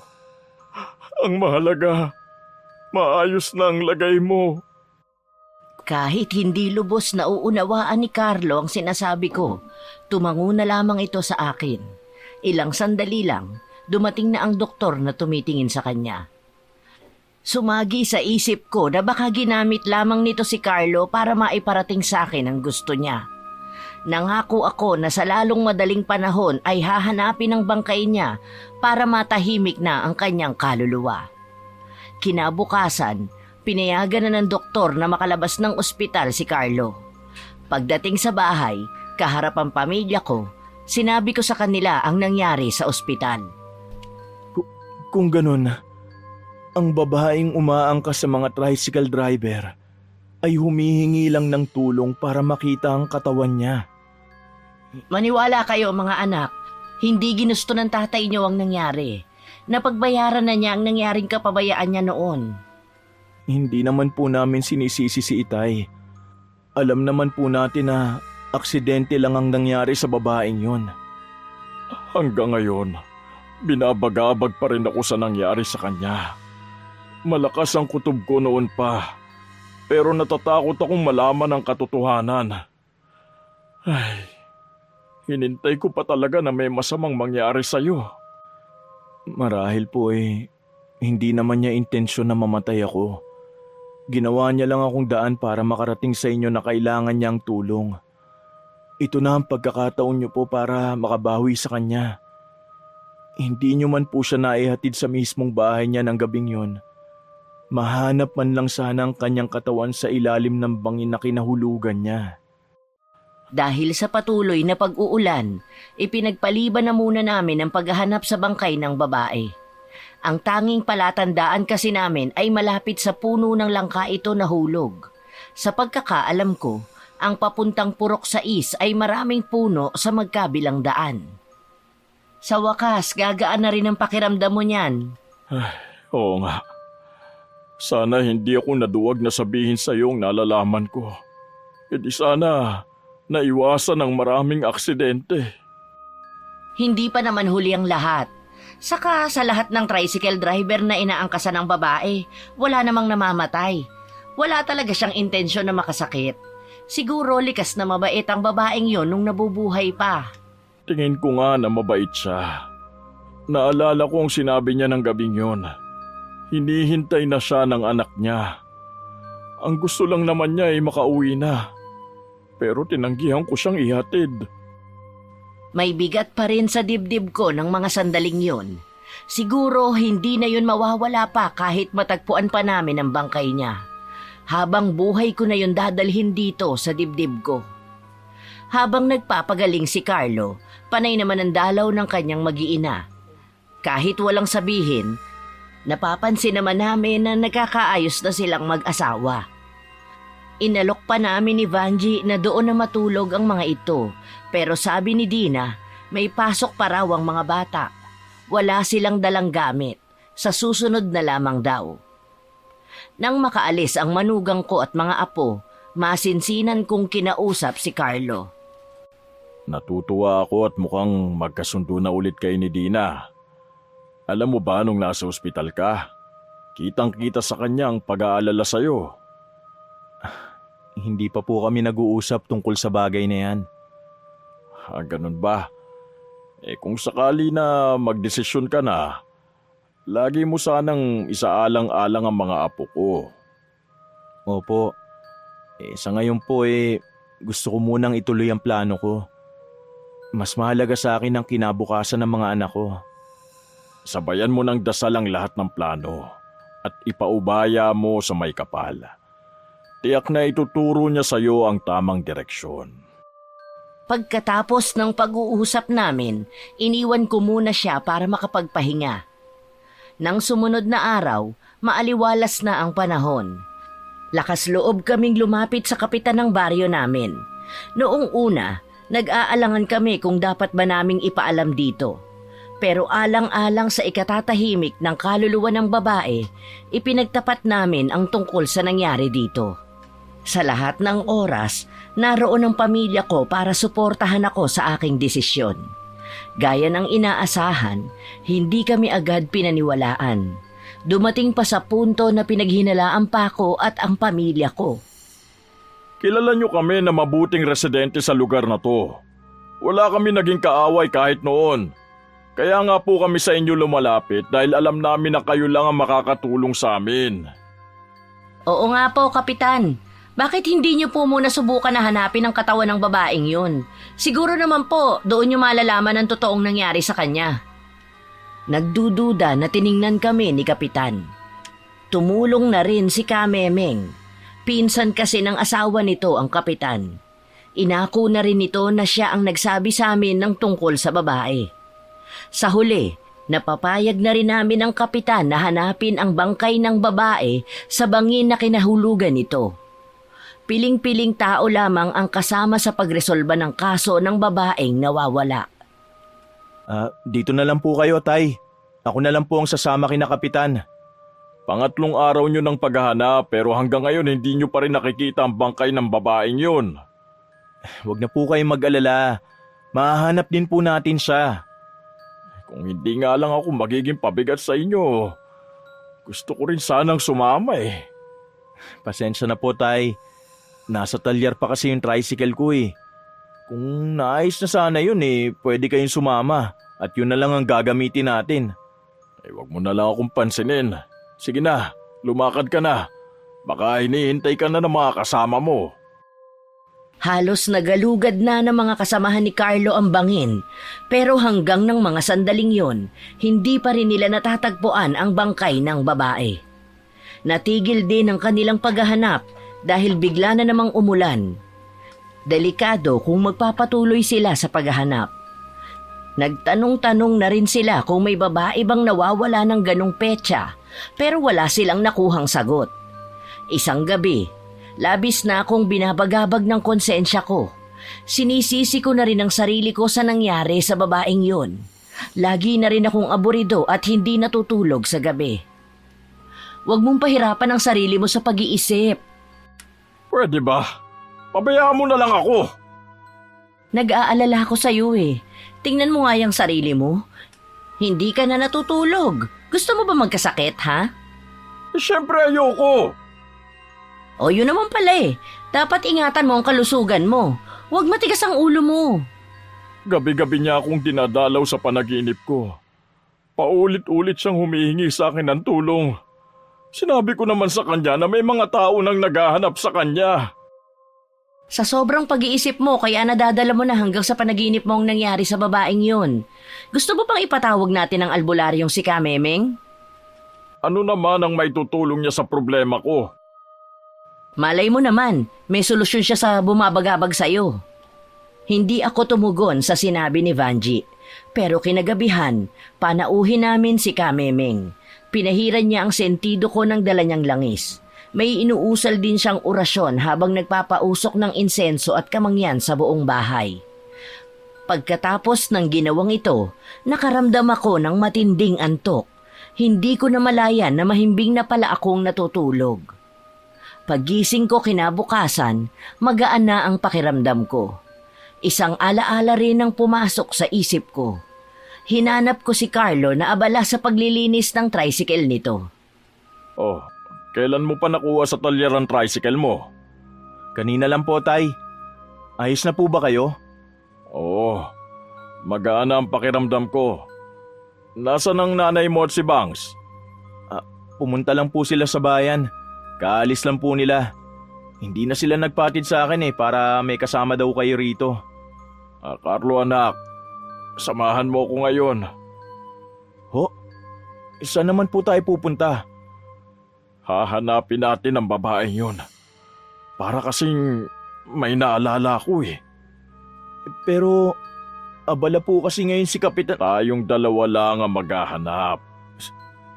Ang mahalaga, maayos na ang lagay mo. Kahit hindi lubos na uunawaan ni Carlo ang sinasabi ko, tumango na lamang ito sa akin. Ilang sandali lang, dumating na ang doktor na tumitingin sa kanya. Sumagi sa isip ko na baka ginamit lamang nito si Carlo para maiparating sa akin ang gusto niya. Nangako ako na sa lalong madaling panahon ay hahanapin ang bangkay niya para matahimik na ang kanyang kaluluwa. Kinabukasan, pinayagan na ng doktor na makalabas ng ospital si Carlo. Pagdating sa bahay, kaharap ang pamilya ko, sinabi ko sa kanila ang nangyari sa ospital. Kung ganun, ang babaeng umaangkas sa mga tricycle driver ay humihingi lang ng tulong para makita ang katawan niya. Maniwala kayo mga anak, hindi ginusto ng tatay niyo ang nangyari. Napagbayaran na niya ang nangyaring kapabayaan niya noon. Hindi naman po namin sinisisi si Itay. Alam naman po natin na aksidente lang ang nangyari sa babaeng yon. Hanggang ngayon, binabagabag pa rin ako sa nangyari sa kanya. Malakas ang kutob ko noon pa, pero natatakot akong malaman ang katotohanan. Ay, hinintay ko pa talaga na may masamang mangyari sa'yo. Marahil po hindi naman niya intensyon na mamatay ako. Ginawa niya lang akong daan para makarating sa inyo na kailangan niyang tulong. Ito na ang pagkakataon niyo po para makabawi sa kanya. Hindi niyo man po siya naihatid sa mismong bahay niya ng gabing yon. Mahanap man lang sana ang kanyang katawan sa ilalim ng bangin na kinahulugan niya. Dahil sa patuloy na pag-uulan, ipinagpaliban na muna namin ang paghahanap sa bangkay ng babae. Ang tanging palatandaan kasi namin ay malapit sa puno ng langka ito nahulog. Sa pagkakaalam ko, ang papuntang Purok 6 ay maraming puno sa magkabilang daan. Sa wakas, gagaan na rin ang pakiramdam mo niyan. Ay, oo nga. Sana hindi ako naduwag na sabihin sa iyo ang nalalaman ko. Hindi sana naiwasan ang maraming aksidente. Hindi pa naman huli ang lahat. Saka sa lahat ng tricycle driver na inaangkasan ng babae, wala namang namamatay. Wala talaga siyang intensyon na makasakit. Siguro likas na mabait ang babaeng yon nung nabubuhay pa. Tingin ko nga na mabait siya. Naalala ko ang sinabi niya ng gabing yon. Hinihintay na siya ng anak niya. Ang gusto lang naman niya ay makauwi na. Pero tinanggihan ko siyang ihatid. May bigat pa rin sa dibdib ko ng mga sandaling yon. Siguro hindi na yun mawawala pa kahit matagpuan pa namin ang bangkay niya. Habang buhay ko na yun dadalhin dito sa dibdib ko. Habang nagpapagaling si Carlo, panay naman ang dalaw ng kanyang mag-iina. Kahit walang sabihin, napapansin naman namin na nagkakaayos na silang mag-asawa. Inalok pa namin ni Vanji na doon na matulog ang mga ito, pero sabi ni Dina, may pasok pa raw ang mga bata. Wala silang dalang gamit, sa susunod na lamang daw. Nang makaalis ang manugang ko at mga apo, masinsinan kong kinausap si Carlo. Natutuwa ako at mukhang magkasundo na ulit kayo ni Dina. Alam mo ba nung nasa ospital ka? Kitang-kita sa kanya ang pag-aalala sa'yo. Hindi pa po kami nag-uusap tungkol sa bagay na yan. Ganun ba? Kung sakali na magdesisyon ka na, lagi mo sanang isaalang-alang ang mga apo ko. Opo. Sa ngayon po gusto ko munang ituloy ang plano ko. Mas mahalaga sa akin ang kinabukasan ng mga anak ko. Sabayan mo ng dasal ang lahat ng plano at ipaubaya mo sa may kapal. Tiyak na ituturo niya sa iyo ang tamang direksyon. Pagkatapos ng pag-uusap namin, iniwan ko muna siya para makapagpahinga. Nang sumunod na araw, maaliwalas na ang panahon. Lakas loob kaming lumapit sa kapitan ng baryo namin. Noong una, nag-aalangan kami kung dapat ba naming ipaalam dito. Pero alang-alang sa ikatatahimik ng kaluluwa ng babae, ipinagtapat namin ang tungkol sa nangyari dito. Sa lahat ng oras, naroon ang pamilya ko para suportahan ako sa aking desisyon. Gaya ng inaasahan, hindi kami agad pinaniwalaan. Dumating pa sa punto na pinaghinalaan pa ako at ang pamilya ko. Kilala niyo kami na mabuting residente sa lugar na to. Wala kami naging kaaway kahit noon. Kaya nga po kami sa inyo lumalapit dahil alam namin na kayo lang ang makakatulong sa amin. Oo nga po, Kapitan. Bakit hindi niyo po muna subukan na hanapin ang katawan ng babaeng yun? Siguro naman po, doon niyo malalaman ang totoong nangyari sa kanya. Nagdududa na tiningnan kami ni Kapitan. Tumulong na rin si Kamemeng. Pinsan kasi ng asawa nito ang Kapitan. Inako na rin nito na siya ang nagsabi sa amin ng tungkol sa babae. Sa huli, napapayag na rin namin ang Kapitan na hanapin ang bangkay ng babae sa bangin na kinahulugan nito. Piling-piling tao lamang ang kasama sa pagresolba ng kaso ng babaeng nawawala. Dito na lang po kayo, Tay. Ako na lang po ang sasama kina Kapitan. Pangatlong araw nyo ng paghahanap pero hanggang ngayon hindi nyo pa rin nakikita ang bangkay ng babaeng yun. Huwag na po kayong mag-alala. Mahahanap din po natin siya. Kung hindi nga lang ako magiging pabigat sa inyo, gusto ko rin sanang sumama eh. Pasensya na po, Tay. Nasa talyar pa kasi yung tricycle ko eh. Kung naayos na sana yun pwede kayong sumama at yun na lang ang gagamitin natin. Wag mo na lang akong pansinin. Sige na, lumakad ka na. Baka hinihintay ka na ng mga kasama mo. Halos nagalugad na ng mga kasamahan ni Carlo ang bangin, pero hanggang ng mga sandaling yon, hindi pa rin nila natatagpuan ang bangkay ng babae. Natigil din ang kanilang paghahanap dahil bigla na namang umulan. Delikado kung magpapatuloy sila sa paghahanap. Nagtanong-tanong na rin sila kung may babae bang nawawala ng ganong petsa, pero wala silang nakuhang sagot. Isang gabi, labis na akong binabagabag ng konsensya ko. Sinisisi ko na rin ang sarili ko sa nangyari sa babaeng yun. Lagi na rin akong aburido at hindi natutulog sa gabi. Huwag mong pahirapan ang sarili mo sa pag-iisip. Pwede ba? Pabayaan mo na lang ako. Nag-aalala ako sa iyo eh. Tingnan mo nga yung sarili mo. Hindi ka na natutulog. Gusto mo ba magkasakit, ha? Siyempre ayoko. O yun naman pala eh. Dapat ingatan mo ang kalusugan mo. Huwag matigas ang ulo mo. Gabi-gabi niya akong dinadalaw sa panaginip ko. Paulit-ulit siyang humihingi sa akin ng tulong. Sinabi ko naman sa kanya na may mga tao nang naghahanap sa kanya. Sa sobrang pag-iisip mo kaya nadadala mo na hanggang sa panaginip mo ang nangyari sa babaeng yun. Gusto mo bang ipatawag natin ang albularyong si Kamemeng? Ano naman ang may tutulong niya sa problema ko? Malay mo naman, may solusyon siya sa bumabagabag sa'yo. Hindi ako tumugon sa sinabi ni Vanji. Pero kinagabihan, panauhin namin si Kamemeng. Pinahiran niya ang sentido ko ng dala niyang langis. May inuusal din siyang orasyon habang nagpapausok ng insenso at kamangyan sa buong bahay. Pagkatapos ng ginawang ito, nakaramdam ako ng matinding antok. Hindi ko na malayan na mahimbing na pala akong natutulog. Paggising ko kinabukasan, magaan na ang pakiramdam ko. Isang alaala rin ang pumasok sa isip ko. Hinanap ko si Carlo na abala sa paglilinis ng tricycle nito. Oh, kailan mo pa nakuha sa talyer ang tricycle mo? Kanina lang po, Tay. Ayos na po ba kayo? Oo, magaan na ang pakiramdam ko. Nasaan ang nanay mo at si Bangs? Pumunta lang po sila sa bayan. Kaalis lang po nila. Hindi na sila nagpatid sa akin para may kasama daw kayo rito. Carlo anak, samahan mo ko ngayon. Ho? Saan naman po tayo pupunta? Hahanapin natin ang babaeng yun. Para kasing may naalala ko Pero abala po kasi ngayon si Kapitan. Tayong dalawa lang ang maghahanap.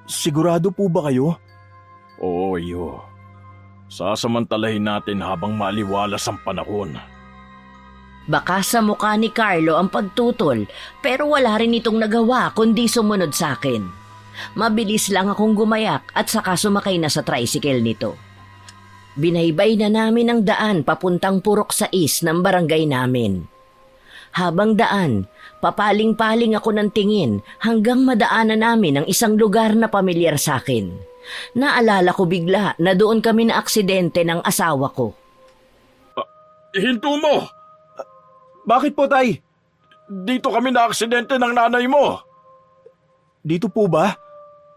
Sigurado po ba kayo? Oo, iyo. Sasamantalahin natin habang maliwalas ang panahon. Baka sa mukha ni Carlo ang pagtutol, pero wala rin itong nagawa kundi sumunod sa akin. Mabilis lang akong gumayak at saka sumakay na sa tricycle nito. Binaybay na namin ang daan papuntang Purok 6 ng barangay namin. Habang daan, papaling-paling ako ng tingin hanggang madaanan namin ang isang lugar na pamilyar sa akin. Naalala ko bigla na doon kami na aksidente ng asawa ko. Hinto mo! Bakit po, Tay? Dito kami na aksidente ng nanay mo! Dito po ba?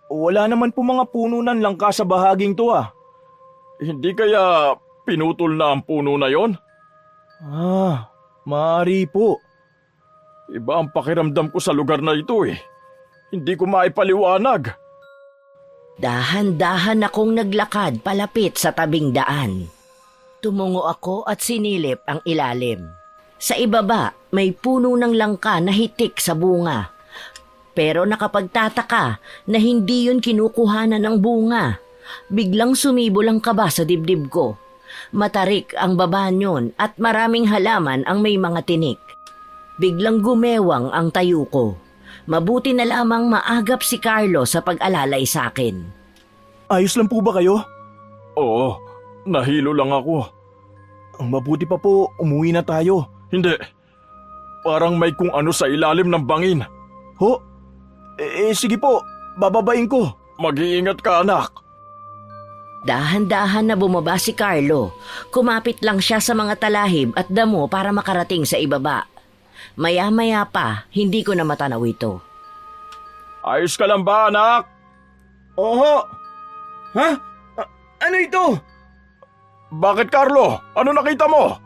Wala naman po mga puno ng langka sa bahaging to Hindi kaya pinutol na ang puno na yon? Maaari po. Iba ang pakiramdam ko sa lugar na ito Hindi ko maipaliwanag. Dahan-dahan akong naglakad palapit sa tabing daan. Tumungo ako at sinilip ang ilalim. Sa ibaba, may puno ng langka na hitik sa bunga. Pero nakapagtataka na hindi yun kinukuhanan ng bunga. Biglang sumibol ang kaba sa dibdib ko. Matarik ang baba nyon at maraming halaman ang may mga tinik. Biglang gumewang ang tayo ko. Mabuti na lamang maagap si Carlo sa pag-alalay sa akin. Ayos lang po ba kayo? Oo, nahilo lang ako. Ang mabuti pa po, umuwi na tayo. Hindi. Parang may kung ano sa ilalim ng bangin. Ho? Sige po, bababain ko. Mag-iingat ka, anak. Dahan-dahan na bumaba si Carlo. Kumapit lang siya sa mga talahib at damo para makarating sa ibaba. Maya-maya pa, hindi ko na matanaw ito. Ayos ka lang ba, anak? Oho. Ha? Ano ito? Bakit, Carlo? Ano nakita mo?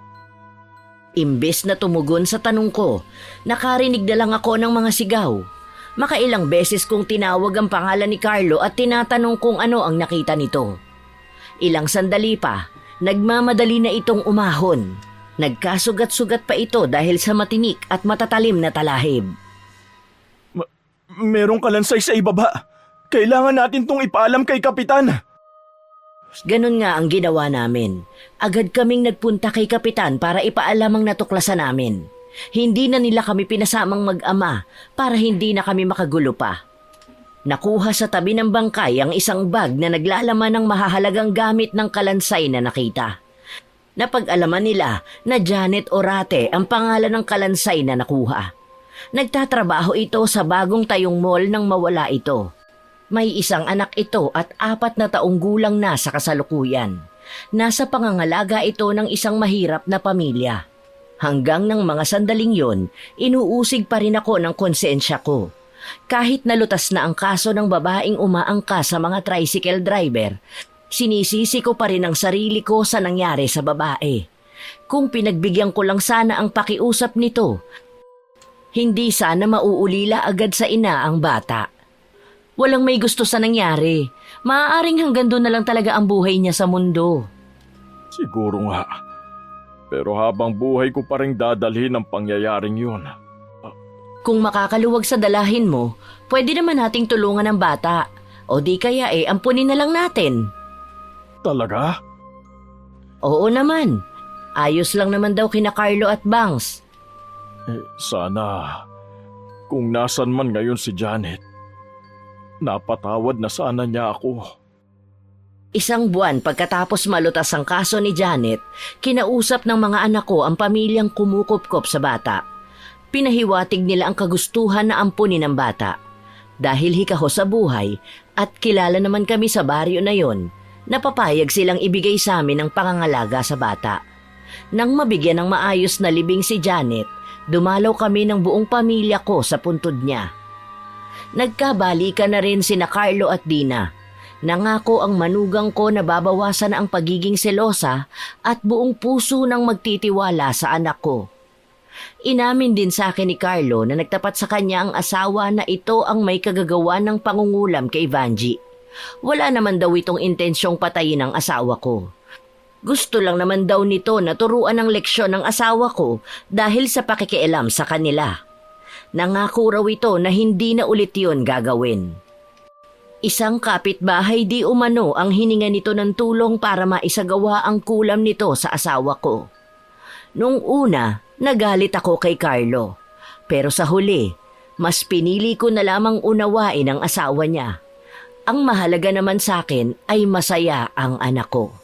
Imbes na tumugon sa tanong ko, nakarinig na lang ako ng mga sigaw. Makailang beses kong tinawag ang pangalan ni Carlo at tinatanong kung ano ang nakita nito. Ilang sandali pa, nagmamadali na itong umahon. Nagkasugat-sugat pa ito dahil sa matinik at matatalim na talahib. Merong kalansay sa ibaba. Kailangan natin tong ipaalam kay Kapitan. Ganun nga ang ginawa namin. Agad kaming nagpunta kay Kapitan para ipaalam ang natuklasan namin. Hindi na nila kami pinasamang mag-ama para hindi na kami makagulo pa. Nakuha sa tabi ng bangkay ang isang bag na naglalaman ng mahahalagang gamit ng kalansay na nakita. Napag-alaman nila na Janet Orate ang pangalan ng kalansay na nakuha. Nagtatrabaho ito sa bagong tayong mall nang mawala ito. May isang anak ito at 4 na taong gulang na sa kasalukuyan. Nasa pangangalaga ito ng isang mahirap na pamilya. Hanggang ng mga sandaling yon, inuusig pa rin ako ng konsensya ko. Kahit nalutas na ang kaso ng babaeng umaangka sa mga tricycle driver, sinisisi ko pa rin ang sarili ko sa nangyari sa babae. Kung pinagbigyan ko lang sana ang pakiusap nito, hindi sana mauulila agad sa ina ang bata. Walang may gusto sa nangyari. Maaaring hanggang doon na lang talaga ang buhay niya sa mundo. Siguro nga. Pero habang buhay ko pa rin dadalhin ang pangyayaring yun. Kung makakaluwag sa dalahin mo, pwede naman nating tulungan ang bata. O di kaya ampunin na lang natin. Talaga? Oo naman. Ayos lang naman daw kina Carlo at Bangs. Sana, kung nasan man ngayon si Janet, napatawad na sana niya ako. Isang buwan pagkatapos malutas ang kaso ni Janet, kinausap ng mga anak ko ang pamilyang kumukupkop sa bata. Pinahiwatig nila ang kagustuhan na ampunin ng bata. Dahil hikaho sa buhay at kilala naman kami sa baryo na yon, napapayag silang ibigay sa amin ang pangangalaga sa bata. Nang mabigyan ng maayos na libing si Janet, dumalaw kami ng buong pamilya ko sa puntod niya. Nagkabalikan na rin sina Carlo at Dina. Nangako ang manugang ko na babawasan na ang pagiging selosa at buong puso nang magtitiwala sa anak ko. Inamin din sa akin ni Carlo na nagtapat sa kanya ang asawa na ito ang may kagagawa ng pangungulam kay Vanji. Wala naman daw itong intensyong patayin ang asawa ko. Gusto lang naman daw nito na turuan ng leksyon ng asawa ko dahil sa pakikialam sa kanila. Nangako raw ito na hindi na ulit yun gagawin. Isang kapitbahay di umano ang hininga nito ng tulong para maisagawa ang kulam nito sa asawa ko. Nung una, nagalit ako kay Carlo. Pero sa huli, mas pinili ko na lamang unawain ang asawa niya. Ang mahalaga naman sa akin ay masaya ang anak ko.